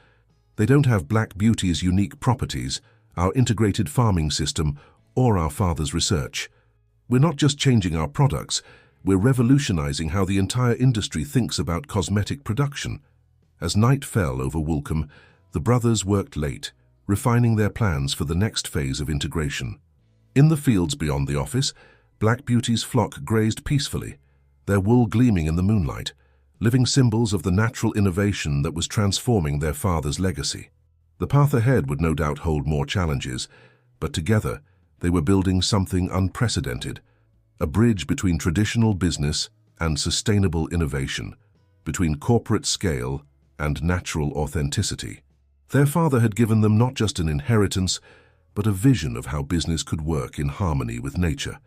"They don't have Black Beauty's unique properties, our integrated farming system, or our father's research. We're not just changing our products, we're revolutionizing how the entire industry thinks about cosmetic production." As night fell over Woolcombe, the brothers worked late, refining their plans for the next phase of integration. In the fields beyond the office, Black Beauty's flock grazed peacefully, their wool gleaming in the moonlight, living symbols of the natural innovation that was transforming their father's legacy. The path ahead would no doubt hold more challenges, but together they were building something unprecedented, a bridge between traditional business and sustainable innovation, between corporate scale and natural authenticity. Their father had given them not just an inheritance, but a vision of how business could work in harmony with nature.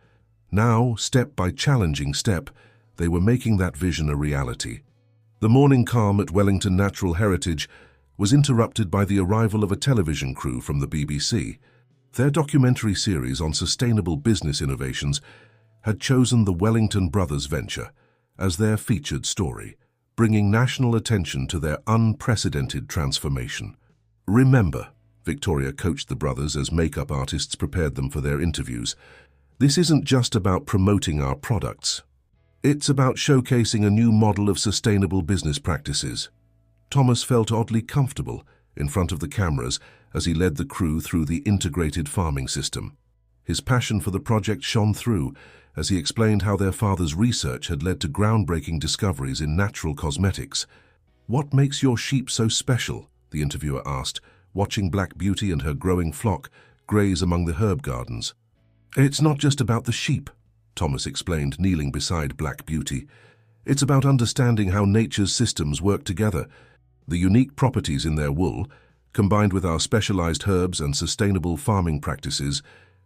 Now, step by challenging step, they were making that vision a reality. The morning calm at Wellington Natural Heritage was interrupted by the arrival of a television crew from the BBC. Their documentary series on sustainable business innovations had chosen the Wellington Brothers venture as their featured story, bringing national attention to their unprecedented transformation. "Remember," Victoria coached the brothers as makeup artists prepared them for their interviews, "this isn't just about promoting our products. It's about showcasing a new model of sustainable business practices." Thomas felt oddly comfortable in front of the cameras as he led the crew through the integrated farming system. His passion for the project shone through as he explained how their father's research had led to groundbreaking discoveries in natural cosmetics. "What makes your sheep so special?" the interviewer asked, watching Black Beauty and her growing flock graze among the herb gardens. "It's not just about the sheep," Thomas explained, kneeling beside Black Beauty. "It's about understanding how nature's systems work together. The unique properties in their wool, combined with our specialized herbs and sustainable farming practices,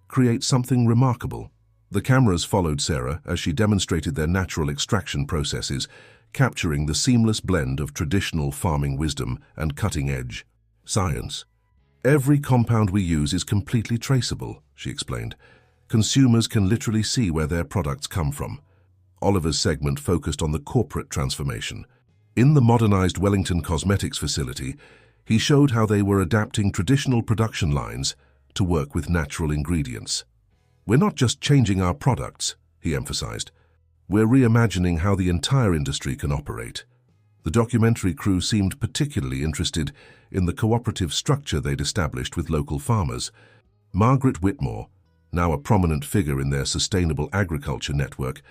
create something remarkable." The cameras followed Sarah as she demonstrated their natural extraction processes, capturing the seamless blend of traditional farming wisdom and cutting-edge science. "Every compound we use is completely traceable," she explained. "Consumers can literally see where their products come from." Oliver's segment focused on the corporate transformation. In the modernized Wellington Cosmetics facility, he showed how they were adapting traditional production lines to work with natural ingredients. "We're not just changing our products," he emphasized. "We're reimagining how the entire industry can operate." The documentary crew seemed particularly interested in the cooperative structure they'd established with local farmers. Margaret Whitmore, now a prominent figure in their sustainable agriculture network,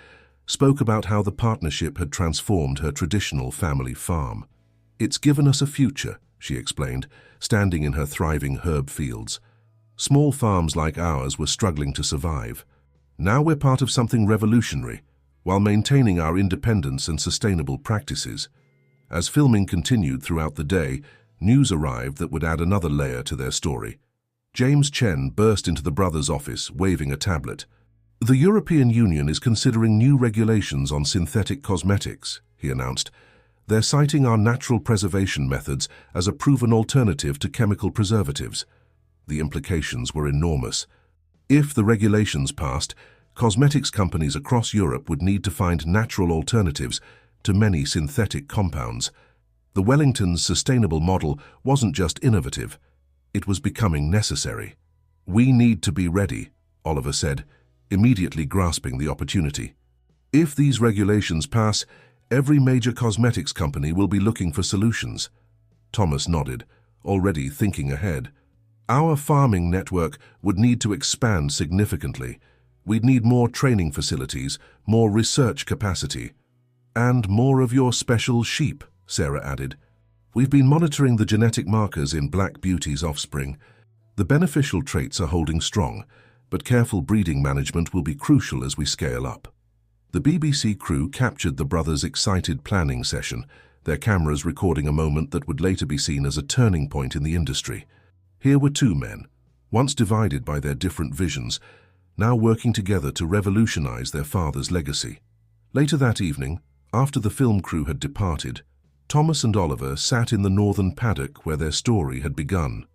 spoke about how the partnership had transformed her traditional family farm. "It's given us a future," she explained, standing in her thriving herb fields. "Small farms like ours were struggling to survive. Now we're part of something revolutionary, while maintaining our independence and sustainable practices." As filming continued throughout the day, news arrived that would add another layer to their story. James Chen burst into the brothers' office, waving a tablet. "The European Union is considering new regulations on synthetic cosmetics," he announced. "They're citing our natural preservation methods as a proven alternative to chemical preservatives." The implications were enormous. If the regulations passed, cosmetics companies across Europe would need to find natural alternatives to many synthetic compounds. The Wellington's sustainable model wasn't just innovative, it was becoming necessary. "We need to be ready," Oliver said, immediately grasping the opportunity. "If these regulations pass, every major cosmetics company will be looking for solutions." Thomas nodded, already thinking ahead. "Our farming network would need to expand significantly. We'd need more training facilities, more research capacity." And more of your special sheep, Sarah added. We've been monitoring the genetic markers in Black Beauty's offspring. The beneficial traits are holding strong, but careful breeding management will be crucial as we scale up. The BBC crew captured the brothers' excited planning session, their cameras recording a moment that would later be seen as a turning point in the industry. Here were two men, once divided by their different visions, now working together to revolutionize their father's legacy. Later that evening, after the film crew had departed, Thomas and Oliver sat in the northern paddock where their story had begun.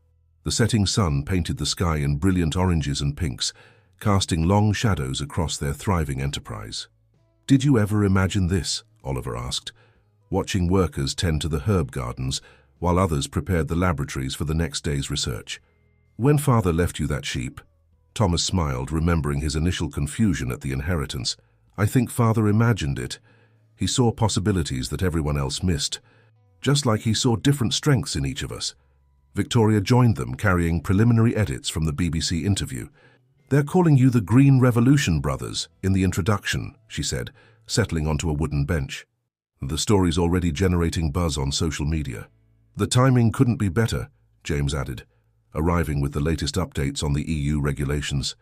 The setting sun painted the sky in brilliant oranges and pinks, casting long shadows across their thriving enterprise. "Did you ever imagine this?" Oliver asked, watching workers tend to the herb gardens while others prepared the laboratories for the next day's research. "When Father left you that sheep," Thomas smiled, remembering his initial confusion at the inheritance. "I think Father imagined it. He saw possibilities that everyone else missed, just like he saw different strengths in each of us." Victoria joined them, carrying preliminary edits from the BBC interview. "They're calling you the Green Revolution brothers in the introduction," she said, settling onto a wooden bench. "The story's already generating buzz on social media." "The timing couldn't be better," James added, arriving with the latest updates on the EU regulations.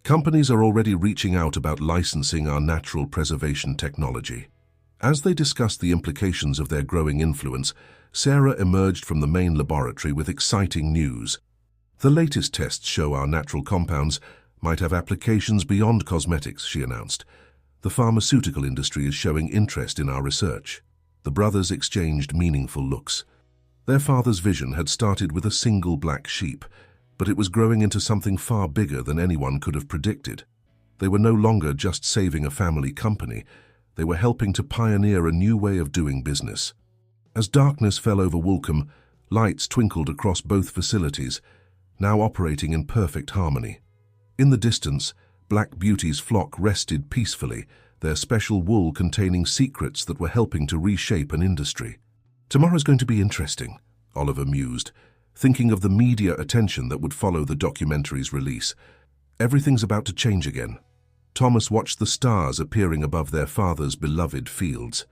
"Companies are already reaching out about licensing our natural preservation technology." As they discussed the implications of their growing influence, Sarah emerged from the main laboratory with exciting news. "The latest tests show our natural compounds might have applications beyond cosmetics," she announced. "The pharmaceutical industry is showing interest in our research." The brothers exchanged meaningful looks. Their father's vision had started with a single black sheep, but it was growing into something far bigger than anyone could have predicted. They were no longer just saving a family company. They were helping to pioneer a new way of doing business. As darkness fell over Woolcombe, lights twinkled across both facilities, now operating in perfect harmony. In the distance, Black Beauty's flock rested peacefully, their special wool containing secrets that were helping to reshape an industry. "Tomorrow's going to be interesting," Oliver mused, thinking of the media attention that would follow the documentary's release. Everything's about to change again. Thomas watched the stars appearing above their father's beloved fields.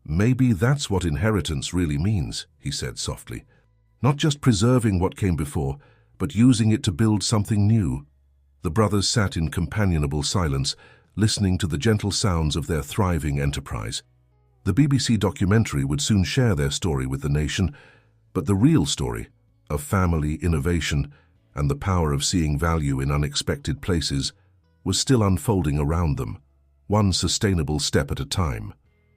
"Maybe that's what inheritance really means," he said softly. "Not just preserving what came before, but using it to build something new." The brothers sat in companionable silence, listening to the gentle sounds of their thriving enterprise. The BBC documentary would soon share their story with the nation, but the real story of family, innovation, and the power of seeing value in unexpected places was still unfolding around them, one sustainable step at a time.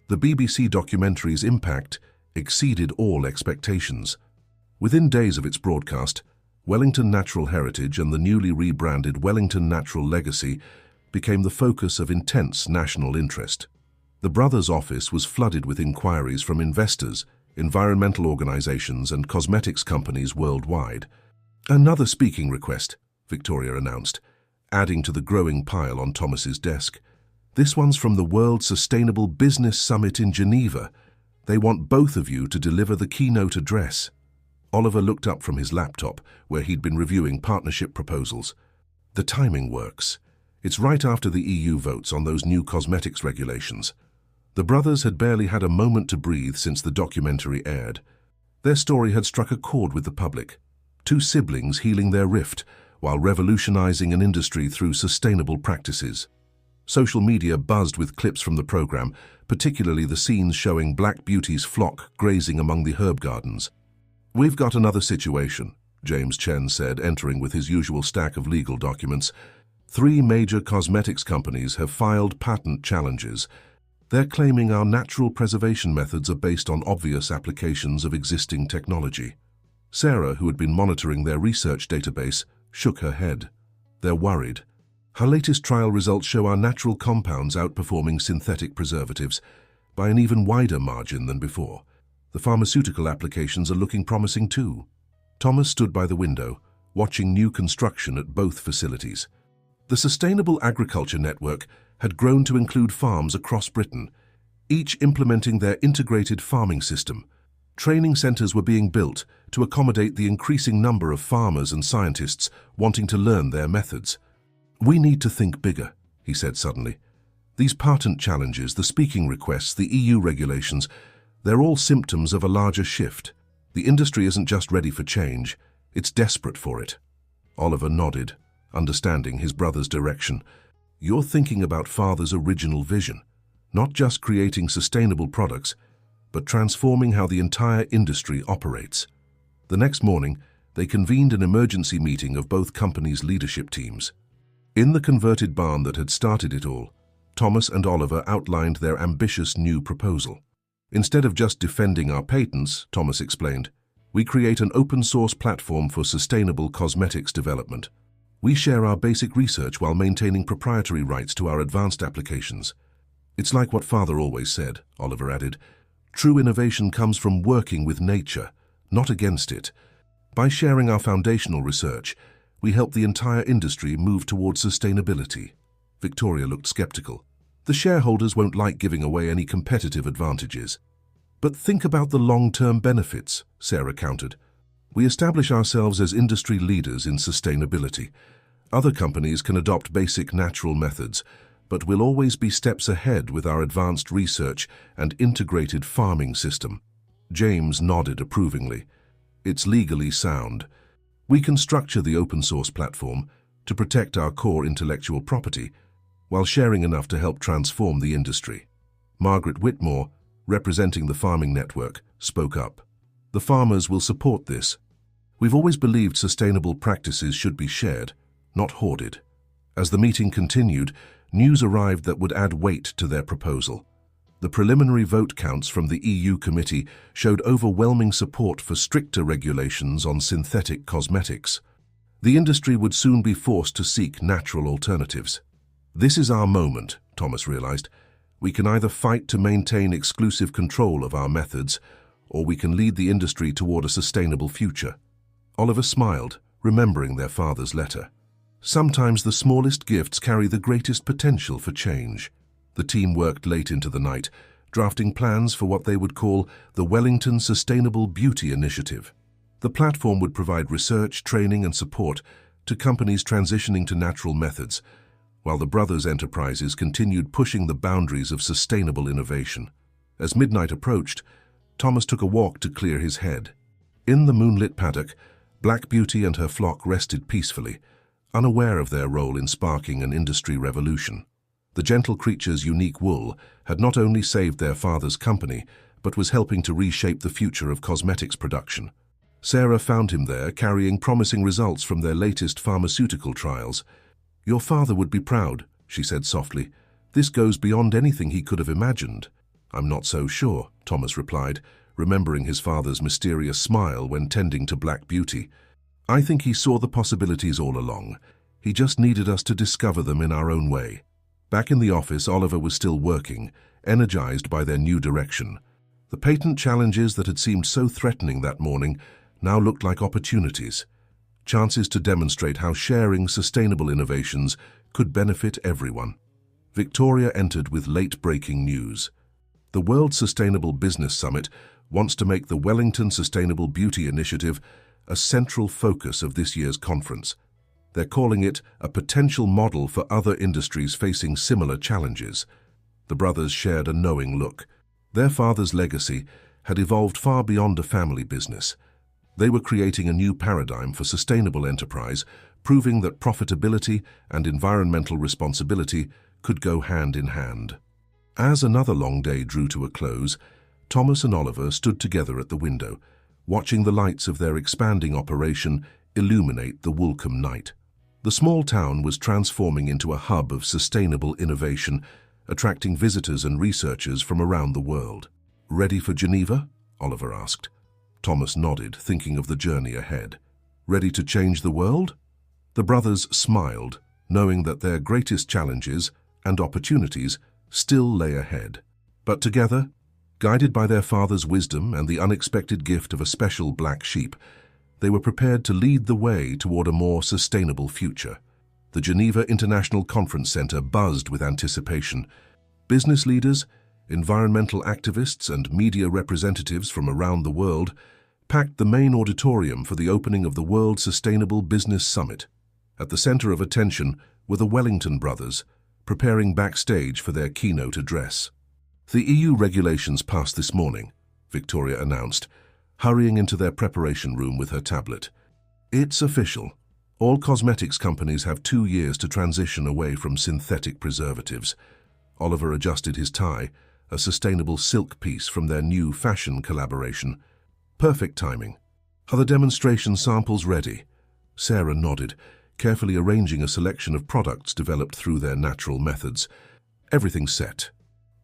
The BBC documentary's impact exceeded all expectations. Within days of its broadcast, Wellington Natural Heritage and the newly rebranded Wellington Natural Legacy became the focus of intense national interest. The brothers' office was flooded with inquiries from investors, environmental organizations, and cosmetics companies worldwide. "Another speaking request," Victoria announced, adding to the growing pile on Thomas's desk. "This one's from the World Sustainable Business Summit in Geneva. They want both of you to deliver the keynote address." Oliver looked up from his laptop, where he'd been reviewing partnership proposals. "The timing works. It's right after the EU votes on those new cosmetics regulations." The brothers had barely had a moment to breathe since the documentary aired. Their story had struck a chord with the public. Two siblings healing their rift while revolutionizing an industry through sustainable practices. Social media buzzed with clips from the program, particularly the scenes showing Black Beauty's flock grazing among the herb gardens. "We've got another situation," James Chen said, entering with his usual stack of legal documents. 3 major cosmetics companies have filed patent challenges. They're claiming our natural preservation methods are based on obvious applications of existing technology. Sarah, who had been monitoring their research database, shook her head. "They're worried. Our latest trial results show our natural compounds outperforming synthetic preservatives by an even wider margin than before. The pharmaceutical applications are looking promising too." Thomas stood by the window, watching new construction at both facilities. The Sustainable Agriculture Network had grown to include farms across Britain, each implementing their integrated farming system. Training centres were being built to accommodate the increasing number of farmers and scientists wanting to learn their methods. "We need to think bigger," he said suddenly. These patent challenges, the speaking requests, the EU regulations, they're all symptoms of a larger shift. The industry isn't just ready for change, it's desperate for it. Oliver nodded, understanding his brother's direction. You're thinking about Father's original vision, not just creating sustainable products, but transforming how the entire industry operates. The next morning, they convened an emergency meeting of both companies' leadership teams. In the converted barn that had started it all, Thomas and Oliver outlined their ambitious new proposal. Instead of just defending our patents, Thomas explained, we create an open-source platform for sustainable cosmetics development. We share our basic research while maintaining proprietary rights to our advanced applications. It's like what Father always said, Oliver added. True innovation comes from working with nature, not against it. By sharing our foundational research, we help the entire industry move towards sustainability. Victoria looked skeptical. The shareholders won't like giving away any competitive advantages. But think about the long-term benefits, Sarah countered. We establish ourselves as industry leaders in sustainability. Other companies can adopt basic natural methods, but we'll always be steps ahead with our advanced research and integrated farming system. James nodded approvingly. It's legally sound. We can structure the open-source platform to protect our core intellectual property while sharing enough to help transform the industry. Margaret Whitmore, representing the farming network, spoke up. The farmers will support this. We've always believed sustainable practices should be shared, not hoarded. As the meeting continued, news arrived that would add weight to their proposal. The preliminary vote counts from the EU committee showed overwhelming support for stricter regulations on synthetic cosmetics. The industry would soon be forced to seek natural alternatives. This is our moment, Thomas realized. We can either fight to maintain exclusive control of our methods, or we can lead the industry toward a sustainable future. Oliver smiled, remembering their father's letter. Sometimes the smallest gifts carry the greatest potential for change. The team worked late into the night, drafting plans for what they would call the Wellington Sustainable Beauty Initiative. The platform would provide research, training, and support to companies transitioning to natural methods, while the brothers' enterprises continued pushing the boundaries of sustainable innovation. As midnight approached, Thomas took a walk to clear his head. In the moonlit paddock, Black Beauty and her flock rested peacefully, unaware of their role in sparking an industry revolution. The gentle creature's unique wool had not only saved their father's company, but was helping to reshape the future of cosmetics production. Sarah found him there, carrying promising results from their latest pharmaceutical trials. Your father would be proud, she said softly. This goes beyond anything he could have imagined. I'm not so sure, Thomas replied, remembering his father's mysterious smile when tending to Black Beauty. I think he saw the possibilities all along. He just needed us to discover them in our own way. Back in the office, Oliver was still working, energized by their new direction. The patent challenges that had seemed so threatening that morning now looked like opportunities, chances to demonstrate how sharing sustainable innovations could benefit everyone. Victoria entered with late-breaking news. The World Sustainable Business Summit wants to make the Wellington Sustainable Beauty Initiative a central focus of this year's conference. They're calling it a potential model for other industries facing similar challenges. The brothers shared a knowing look. Their father's legacy had evolved far beyond a family business. They were creating a new paradigm for sustainable enterprise, proving that profitability and environmental responsibility could go hand in hand. As another long day drew to a close, Thomas and Oliver stood together at the window, watching the lights of their expanding operation illuminate the Woolcombe night. The small town was transforming into a hub of sustainable innovation, attracting visitors and researchers from around the world. Ready for Geneva? Oliver asked. Thomas nodded, thinking of the journey ahead. Ready to change the world? The brothers smiled, knowing that their greatest challenges and opportunities still lay ahead. But together, guided by their father's wisdom and the unexpected gift of a special black sheep, they were prepared to lead the way toward a more sustainable future. The Geneva International Conference Center buzzed with anticipation. Business leaders, environmental activists, and media representatives from around the world packed the main auditorium for the opening of the World Sustainable Business Summit. At the center of attention were the Wellington brothers, preparing backstage for their keynote address. "The EU regulations passed this morning," Victoria announced, hurrying into their preparation room with her tablet. "It's official. All cosmetics companies have 2 years to transition away from synthetic preservatives." Oliver adjusted his tie, a sustainable silk piece from their new fashion collaboration. "Perfect timing. Are the demonstration samples ready?" Sarah nodded, carefully arranging a selection of products developed through their natural methods. "Everything's set.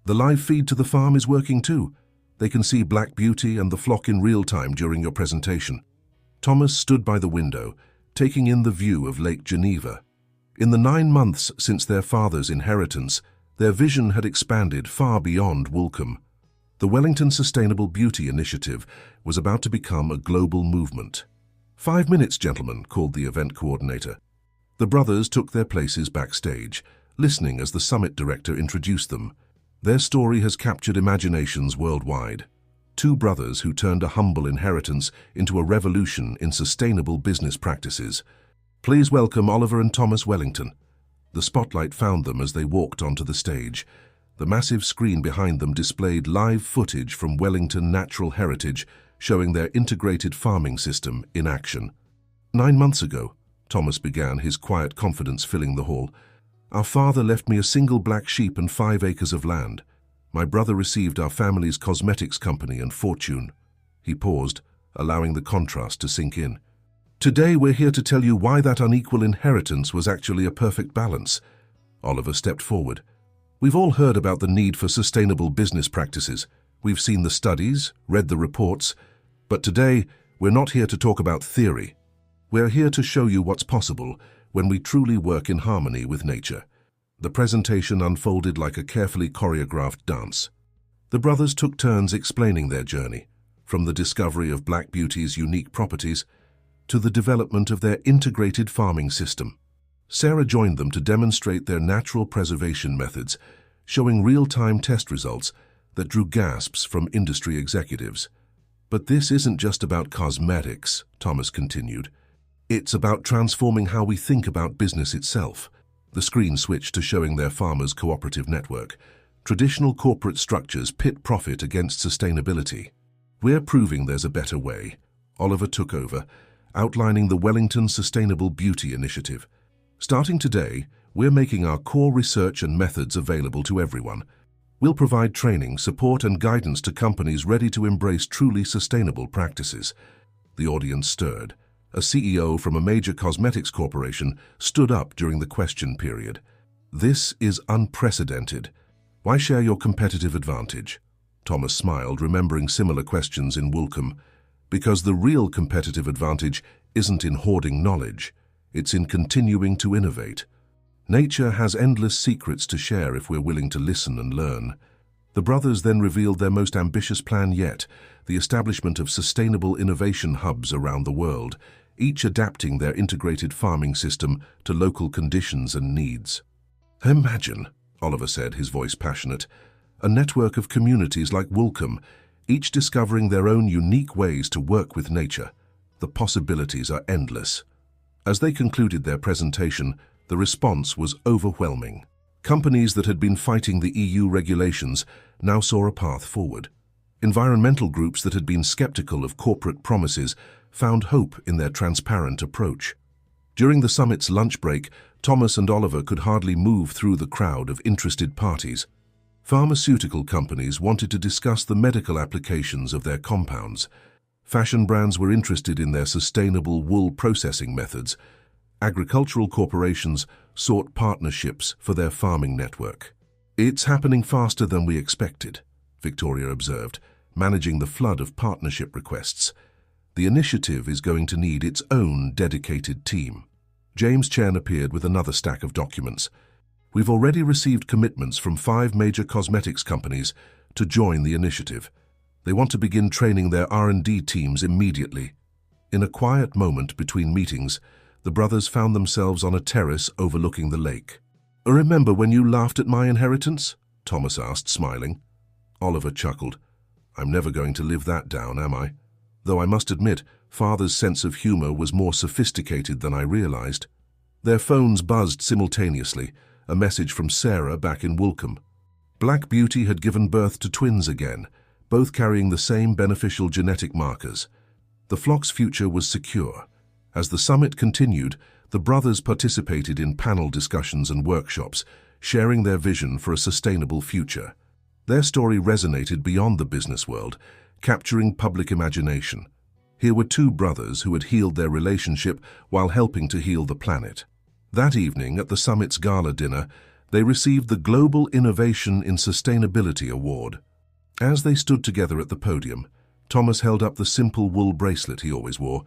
The live feed to the farm is working too. They can see Black Beauty and the flock in real time during your presentation." Thomas stood by the window, taking in the view of Lake Geneva. In the 9 months since their father's inheritance, their vision had expanded far beyond Woolcombe. The Wellington Sustainable Beauty Initiative was about to become a global movement. "5 minutes, gentlemen," called the event coordinator. The brothers took their places backstage, listening as the summit director introduced them. Their story has captured imaginations worldwide. 2 brothers who turned a humble inheritance into a revolution in sustainable business practices. Please welcome Oliver and Thomas Wellington. The spotlight found them as they walked onto the stage. The massive screen behind them displayed live footage from Wellington Natural Heritage, showing their integrated farming system in action. "9 months ago," Thomas began, his quiet confidence filling the hall, "our father left me a single black sheep and 5 acres of land. My brother received our family's cosmetics company and fortune." He paused, allowing the contrast to sink in. "Today we're here to tell you why that unequal inheritance was actually a perfect balance." Oliver stepped forward. "We've all heard about the need for sustainable business practices. We've seen the studies, read the reports. But today, we're not here to talk about theory. We're here to show you what's possible when we truly work in harmony with nature." The presentation unfolded like a carefully choreographed dance. The brothers took turns explaining their journey, from the discovery of Black Beauty's unique properties to the development of their integrated farming system. Sarah joined them to demonstrate their natural preservation methods, showing real-time test results that drew gasps from industry executives. "But this isn't just about cosmetics," Thomas continued. "It's about transforming how we think about business itself." The screen switched to showing their farmers' cooperative network. Traditional corporate structures pit profit against sustainability. "We're proving there's a better way." Oliver took over, outlining the Wellington Sustainable Beauty Initiative. "Starting today, we're making our core research and methods available to everyone. We'll provide training, support, and guidance to companies ready to embrace truly sustainable practices." The audience stirred. A CEO from a major cosmetics corporation stood up during the question period. "This is unprecedented. Why share your competitive advantage?" Thomas smiled, remembering similar questions in Woolcombe. "Because the real competitive advantage isn't in hoarding knowledge. It's in continuing to innovate. Nature has endless secrets to share if we're willing to listen and learn." The brothers then revealed their most ambitious plan yet, the establishment of sustainable innovation hubs around the world, each adapting their integrated farming system to local conditions and needs. "Imagine," Oliver said, his voice passionate, "a network of communities like Woolcombe, each discovering their own unique ways to work with nature. The possibilities are endless." As they concluded their presentation, the response was overwhelming. Companies that had been fighting the EU regulations now saw a path forward. Environmental groups that had been skeptical of corporate promises found hope in their transparent approach. During the summit's lunch break, Thomas and Oliver could hardly move through the crowd of interested parties. Pharmaceutical companies wanted to discuss the medical applications of their compounds. Fashion brands were interested in their sustainable wool processing methods. Agricultural corporations sought partnerships for their farming network. "It's happening faster than we expected," Victoria observed, managing the flood of partnership requests. "The initiative is going to need its own dedicated team." James Chen appeared with another stack of documents. "We've already received commitments from 5 major cosmetics companies to join the initiative. They want to begin training their R&D teams immediately." In a quiet moment between meetings, the brothers found themselves on a terrace overlooking the lake. "Remember when you laughed at my inheritance?" Thomas asked, smiling. Oliver chuckled. "I'm never going to live that down, am I? Though I must admit, Father's sense of humor was more sophisticated than I realized." Their phones buzzed simultaneously, a message from Sarah back in Woolcombe. Black Beauty had given birth to twins again, both carrying the same beneficial genetic markers. The flock's future was secure. As the summit continued, the brothers participated in panel discussions and workshops, sharing their vision for a sustainable future. Their story resonated beyond the business world, capturing public imagination. Here were two brothers who had healed their relationship while helping to heal the planet. That evening, at the summit's gala dinner, they received the Global Innovation in Sustainability Award. As they stood together at the podium, Thomas held up the simple wool bracelet he always wore,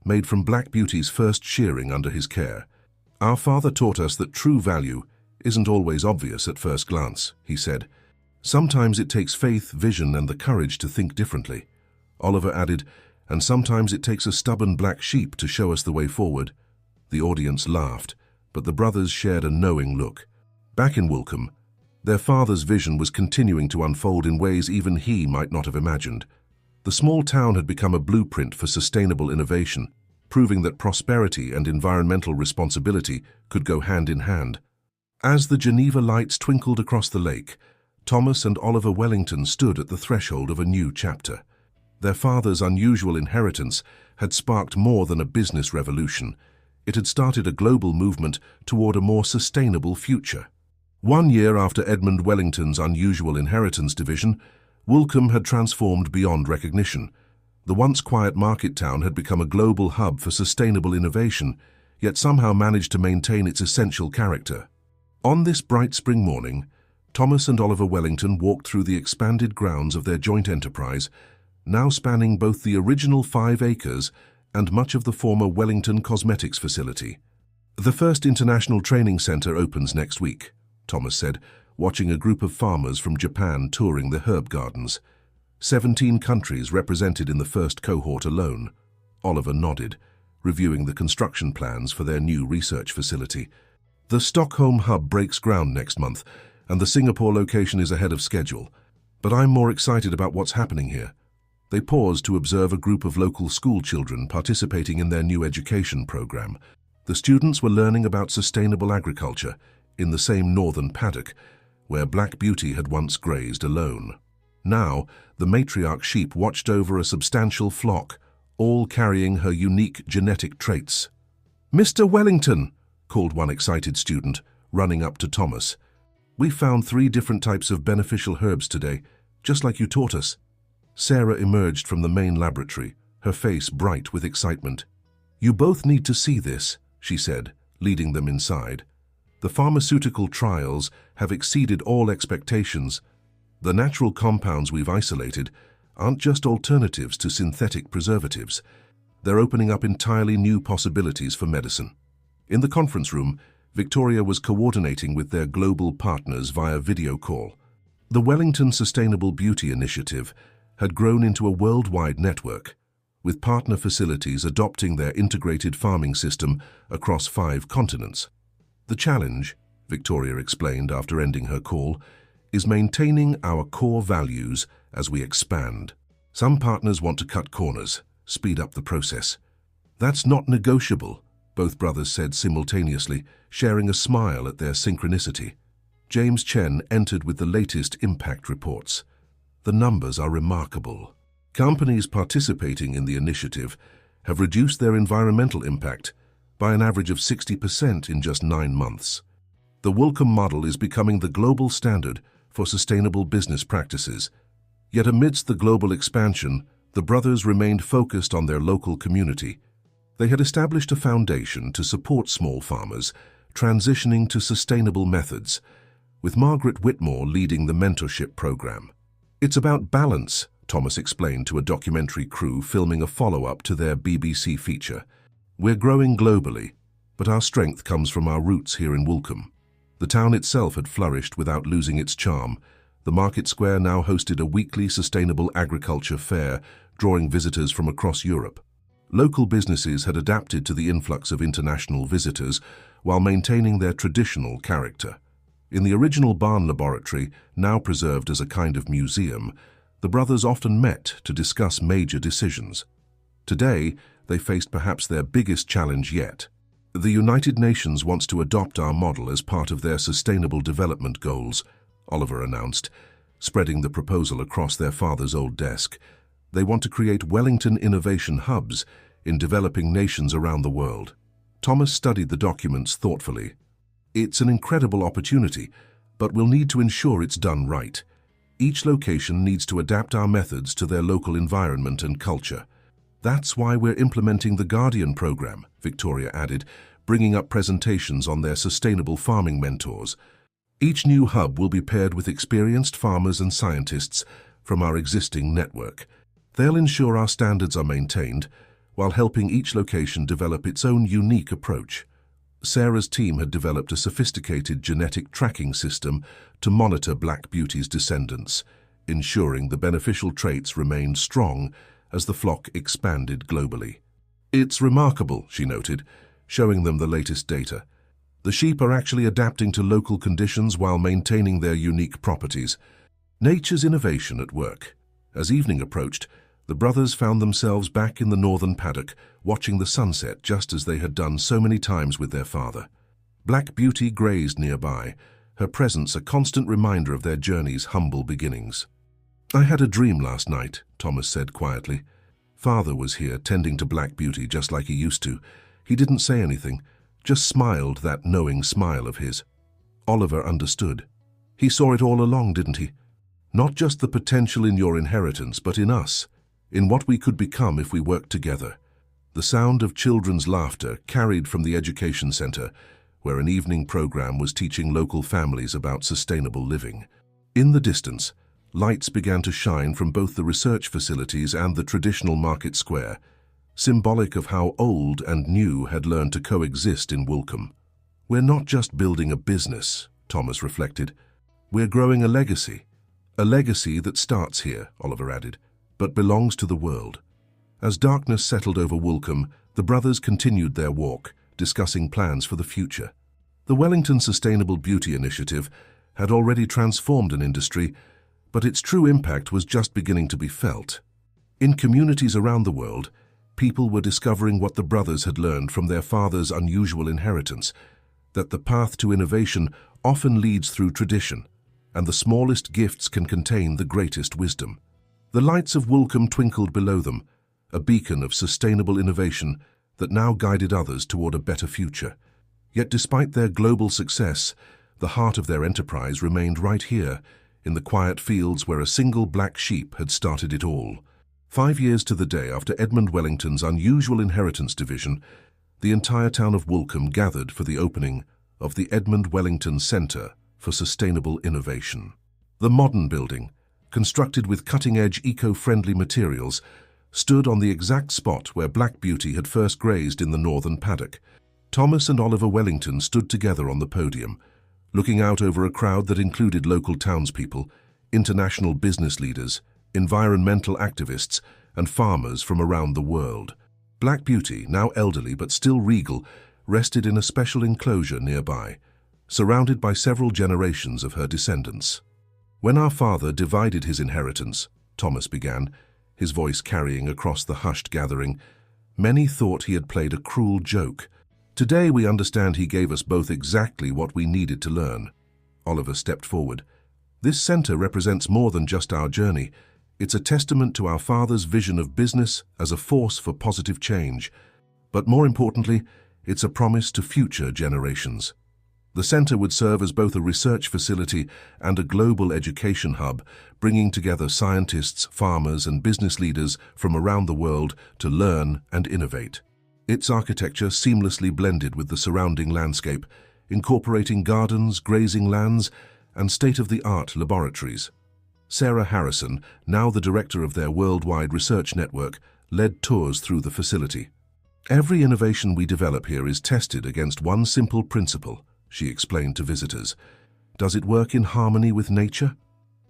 made from Black Beauty's first shearing under his care. "Our father taught us that true value isn't always obvious at first glance," he said. "Sometimes it takes faith, vision, and the courage to think differently." Oliver added, "And sometimes it takes a stubborn black sheep to show us the way forward." The audience laughed, but the brothers shared a knowing look. Back in Woolcombe, their father's vision was continuing to unfold in ways even he might not have imagined. The small town had become a blueprint for sustainable innovation, proving that prosperity and environmental responsibility could go hand in hand. As the Geneva lights twinkled across the lake, Thomas and Oliver Wellington stood at the threshold of a new chapter. Their father's unusual inheritance had sparked more than a business revolution. It had started a global movement toward a more sustainable future. 1 year after Edmund Wellington's unusual inheritance division, Woolcombe had transformed beyond recognition. The once quiet market town had become a global hub for sustainable innovation, yet somehow managed to maintain its essential character. On this bright spring morning, Thomas and Oliver Wellington walked through the expanded grounds of their joint enterprise, now spanning both the original 5 acres and much of the former Wellington Cosmetics facility. "The first international training center opens next week," Thomas said, watching a group of farmers from Japan touring the herb gardens. 17 countries represented in the first cohort alone. Oliver nodded, reviewing the construction plans for their new research facility. "The Stockholm hub breaks ground next month, and the Singapore location is ahead of schedule. But I'm more excited about what's happening here." They paused to observe a group of local school children participating in their new education program. The students were learning about sustainable agriculture in the same northern paddock where Black Beauty had once grazed alone. Now, the matriarch sheep watched over a substantial flock, all carrying her unique genetic traits. "Mr. Wellington," called one excited student, running up to Thomas. "We found 3 different types of beneficial herbs today, just like you taught us." Sarah emerged from the main laboratory, her face bright with excitement. "You both need to see this," she said, leading them inside. "The pharmaceutical trials have exceeded all expectations. The natural compounds we've isolated aren't just alternatives to synthetic preservatives. They're opening up entirely new possibilities for medicine." In the conference room, Victoria was coordinating with their global partners via video call. The Wellington Sustainable Beauty Initiative had grown into a worldwide network, with partner facilities adopting their integrated farming system across 5 continents. "The challenge," Victoria explained after ending her call, "is maintaining our core values as we expand. Some partners want to cut corners, speed up the process. That's not negotiable," both brothers said simultaneously, sharing a smile at their synchronicity. James Chen entered with the latest impact reports. "The numbers are remarkable. Companies participating in the initiative have reduced their environmental impact by an average of 60% in just 9 months. The Woolcombe model is becoming the global standard for sustainable business practices. Yet amidst the global expansion, the brothers remained focused on their local community. They had established a foundation to support small farmers transitioning to sustainable methods, with Margaret Whitmore leading the mentorship program. "It's about balance," Thomas explained to a documentary crew filming a follow-up to their BBC feature. "We're growing globally, but our strength comes from our roots here in Woolcombe." The town itself had flourished without losing its charm. The market square now hosted a weekly sustainable agriculture fair, drawing visitors from across Europe. Local businesses had adapted to the influx of international visitors while maintaining their traditional character. In the original barn laboratory, now preserved as a kind of museum, the brothers often met to discuss major decisions. Today, they faced perhaps their biggest challenge yet: The United Nations wants to adopt our model as part of their Sustainable Development Goals, Oliver announced, spreading the proposal across their father's old desk. They want to create Wellington innovation hubs in developing nations around the world. Thomas studied the documents thoughtfully. It's an incredible opportunity, but we'll need to ensure it's done right. Each location needs to adapt our methods to their local environment and culture. That's why we're implementing the Guardian program, Victoria added, bringing up presentations on their sustainable farming mentors. Each new hub will be paired with experienced farmers and scientists from our existing network. They'll ensure our standards are maintained, while helping each location develop its own unique approach. Sarah's team had developed a sophisticated genetic tracking system to monitor Black Beauty's descendants, ensuring the beneficial traits remained strong as the flock expanded globally. It's remarkable, she noted, showing them the latest data. The sheep are actually adapting to local conditions while maintaining their unique properties. Nature's innovation at work. As evening approached, the brothers found themselves back in the northern paddock, watching the sunset just as they had done so many times with their father. Black Beauty grazed nearby, her presence a constant reminder of their journey's humble beginnings. "I had a dream last night," Thomas said quietly. "Father was here tending to Black Beauty just like he used to. He didn't say anything, just smiled that knowing smile of his." Oliver understood. "He saw it all along, didn't he? Not just the potential in your inheritance, but in us, in what we could become if we worked together." The sound of children's laughter carried from the education center, where an evening program was teaching local families about sustainable living. In the distance, lights began to shine from both the research facilities and the traditional market square, symbolic of how old and new had learned to coexist in Woolcombe. "We're not just building a business," Thomas reflected. "We're growing a legacy that starts here," Oliver added, "but belongs to the world." As darkness settled over Woolcombe, the brothers continued their walk, discussing plans for the future. The Wellington Sustainable Beauty Initiative had already transformed an industry, but its true impact was just beginning to be felt. In communities around the world, people were discovering what the brothers had learned from their father's unusual inheritance, that the path to innovation often leads through tradition, and the smallest gifts can contain the greatest wisdom. The lights of Woolcombe twinkled below them, a beacon of sustainable innovation that now guided others toward a better future. Yet despite their global success, the heart of their enterprise remained right here, in the quiet fields where a single black sheep had started it all. 5 years to the day after Edmund Wellington's unusual inheritance division, the entire town of Woolcombe gathered for the opening of the Edmund Wellington Centre for Sustainable Innovation. The modern building, constructed with cutting-edge eco-friendly materials, stood on the exact spot where Black Beauty had first grazed in the northern paddock. Thomas and Oliver Wellington stood together on the podium, looking out over a crowd that included local townspeople, international business leaders, environmental activists, and farmers from around the world. Black Beauty, now elderly but still regal, rested in a special enclosure nearby, surrounded by several generations of her descendants. "When our father divided his inheritance," Thomas began, his voice carrying across the hushed gathering, "many thought he had played a cruel joke. Today we understand he gave us both exactly what we needed to learn." Oliver stepped forward. "This center represents more than just our journey. It's a testament to our father's vision of business as a force for positive change. But more importantly, it's a promise to future generations." The center would serve as both a research facility and a global education hub, bringing together scientists, farmers, and business leaders from around the world to learn and innovate. Its architecture seamlessly blended with the surrounding landscape, incorporating gardens, grazing lands, and state-of-the-art laboratories. Sarah Harrison, now the director of their worldwide research network, led tours through the facility. "Every innovation we develop here is tested against one simple principle," she explained to visitors. "Does it work in harmony with nature?"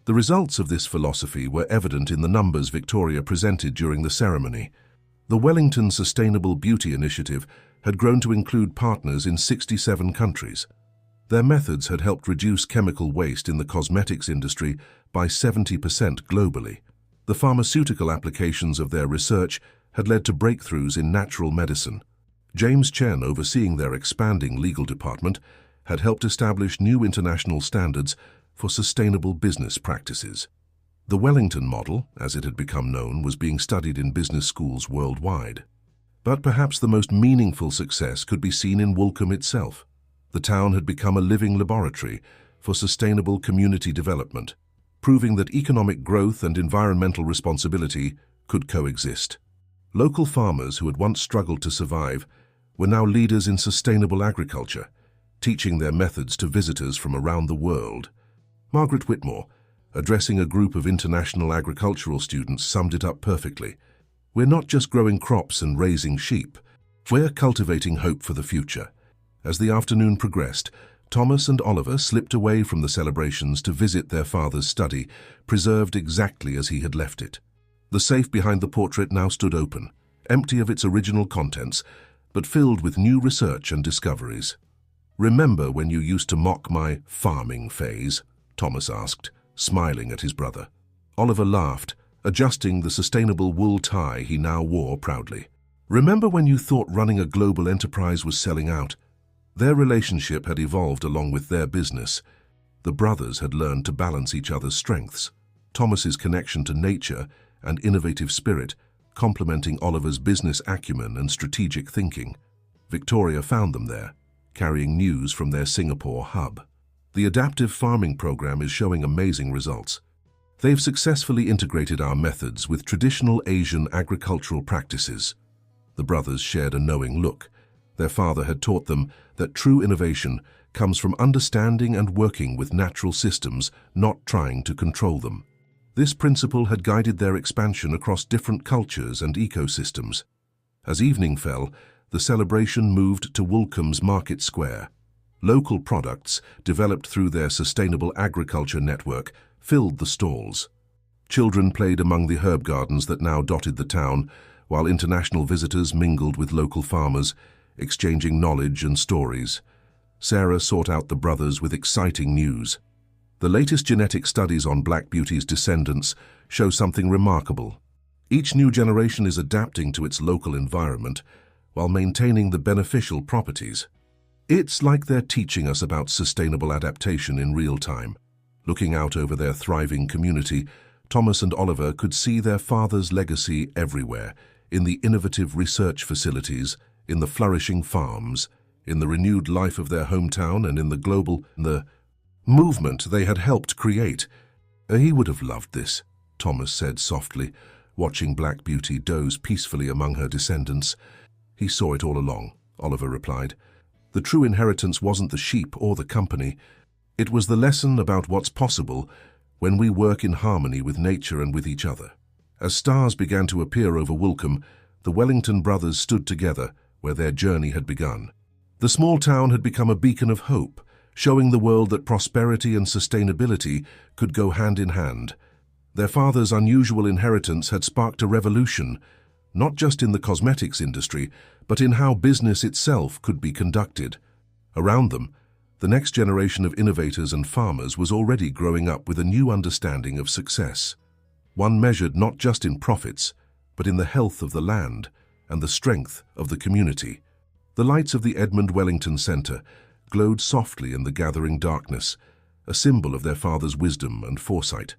The results of this philosophy were evident in the numbers Victoria presented during the ceremony. The Wellington Sustainable Beauty Initiative had grown to include partners in 67 countries. Their methods had helped reduce chemical waste in the cosmetics industry by 70% globally. The pharmaceutical applications of their research had led to breakthroughs in natural medicine. James Chen, overseeing their expanding legal department, had helped establish new international standards for sustainable business practices. The Wellington model, as it had become known, was being studied in business schools worldwide. But perhaps the most meaningful success could be seen in Woolcombe itself. The town had become a living laboratory for sustainable community development, proving that economic growth and environmental responsibility could coexist. Local farmers who had once struggled to survive were now leaders in sustainable agriculture, teaching their methods to visitors from around the world. Margaret Whitmore, addressing a group of international agricultural students, summed it up perfectly. We're not just growing crops and raising sheep, we're cultivating hope for the future. As the afternoon progressed, Thomas and Oliver slipped away from the celebrations to visit their father's study, preserved exactly as he had left it. The safe behind the portrait now stood open, empty of its original contents, but filled with new research and discoveries. "Remember when you used to mock my farming phase?" Thomas asked, smiling at his brother. Oliver laughed, adjusting the sustainable wool tie he now wore proudly. "Remember when you thought running a global enterprise was selling out?" Their relationship had evolved along with their business. The brothers had learned to balance each other's strengths. Thomas's connection to nature and innovative spirit, complementing Oliver's business acumen and strategic thinking. Victoria found them there, carrying news from their Singapore hub. The adaptive farming program is showing amazing results. They've successfully integrated our methods with traditional Asian agricultural practices. The brothers shared a knowing look. Their father had taught them that true innovation comes from understanding and working with natural systems, not trying to control them. This principle had guided their expansion across different cultures and ecosystems. As evening fell, the celebration moved to Woolcombe's Market Square. Local products, developed through their sustainable agriculture network, filled the stalls. Children played among the herb gardens that now dotted the town, while international visitors mingled with local farmers, exchanging knowledge and stories. Sarah sought out the brothers with exciting news. The latest genetic studies on Black Beauty's descendants show something remarkable. Each new generation is adapting to its local environment while maintaining the beneficial properties. It's like they're teaching us about sustainable adaptation in real time. Looking out over their thriving community, Thomas and Oliver could see their father's legacy everywhere, in the innovative research facilities, in the flourishing farms, in the renewed life of their hometown, and in the movement they had helped create. "He would have loved this," Thomas said softly, watching Black Beauty doze peacefully among her descendants. "He saw it all along," Oliver replied. "The true inheritance wasn't the sheep or the company. It was the lesson about what's possible when we work in harmony with nature and with each other." As stars began to appear over Woolcombe, the Wellington brothers stood together where their journey had begun. The small town had become a beacon of hope, showing the world that prosperity and sustainability could go hand in hand. Their father's unusual inheritance had sparked a revolution, not just in the cosmetics industry, but in how business itself could be conducted. Around them, the next generation of innovators and farmers was already growing up with a new understanding of success, one measured not just in profits, but in the health of the land and the strength of the community. The lights of the Edmund Wellington Centre glowed softly in the gathering darkness, a symbol of their father's wisdom and foresight.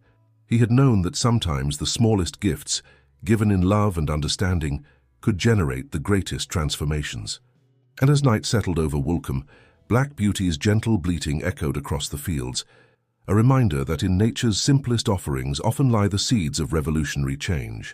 He had known that sometimes the smallest gifts, given in love and understanding, could generate the greatest transformations. And as night settled over Woolcombe, Black Beauty's gentle bleating echoed across the fields, a reminder that in nature's simplest offerings often lie the seeds of revolutionary change.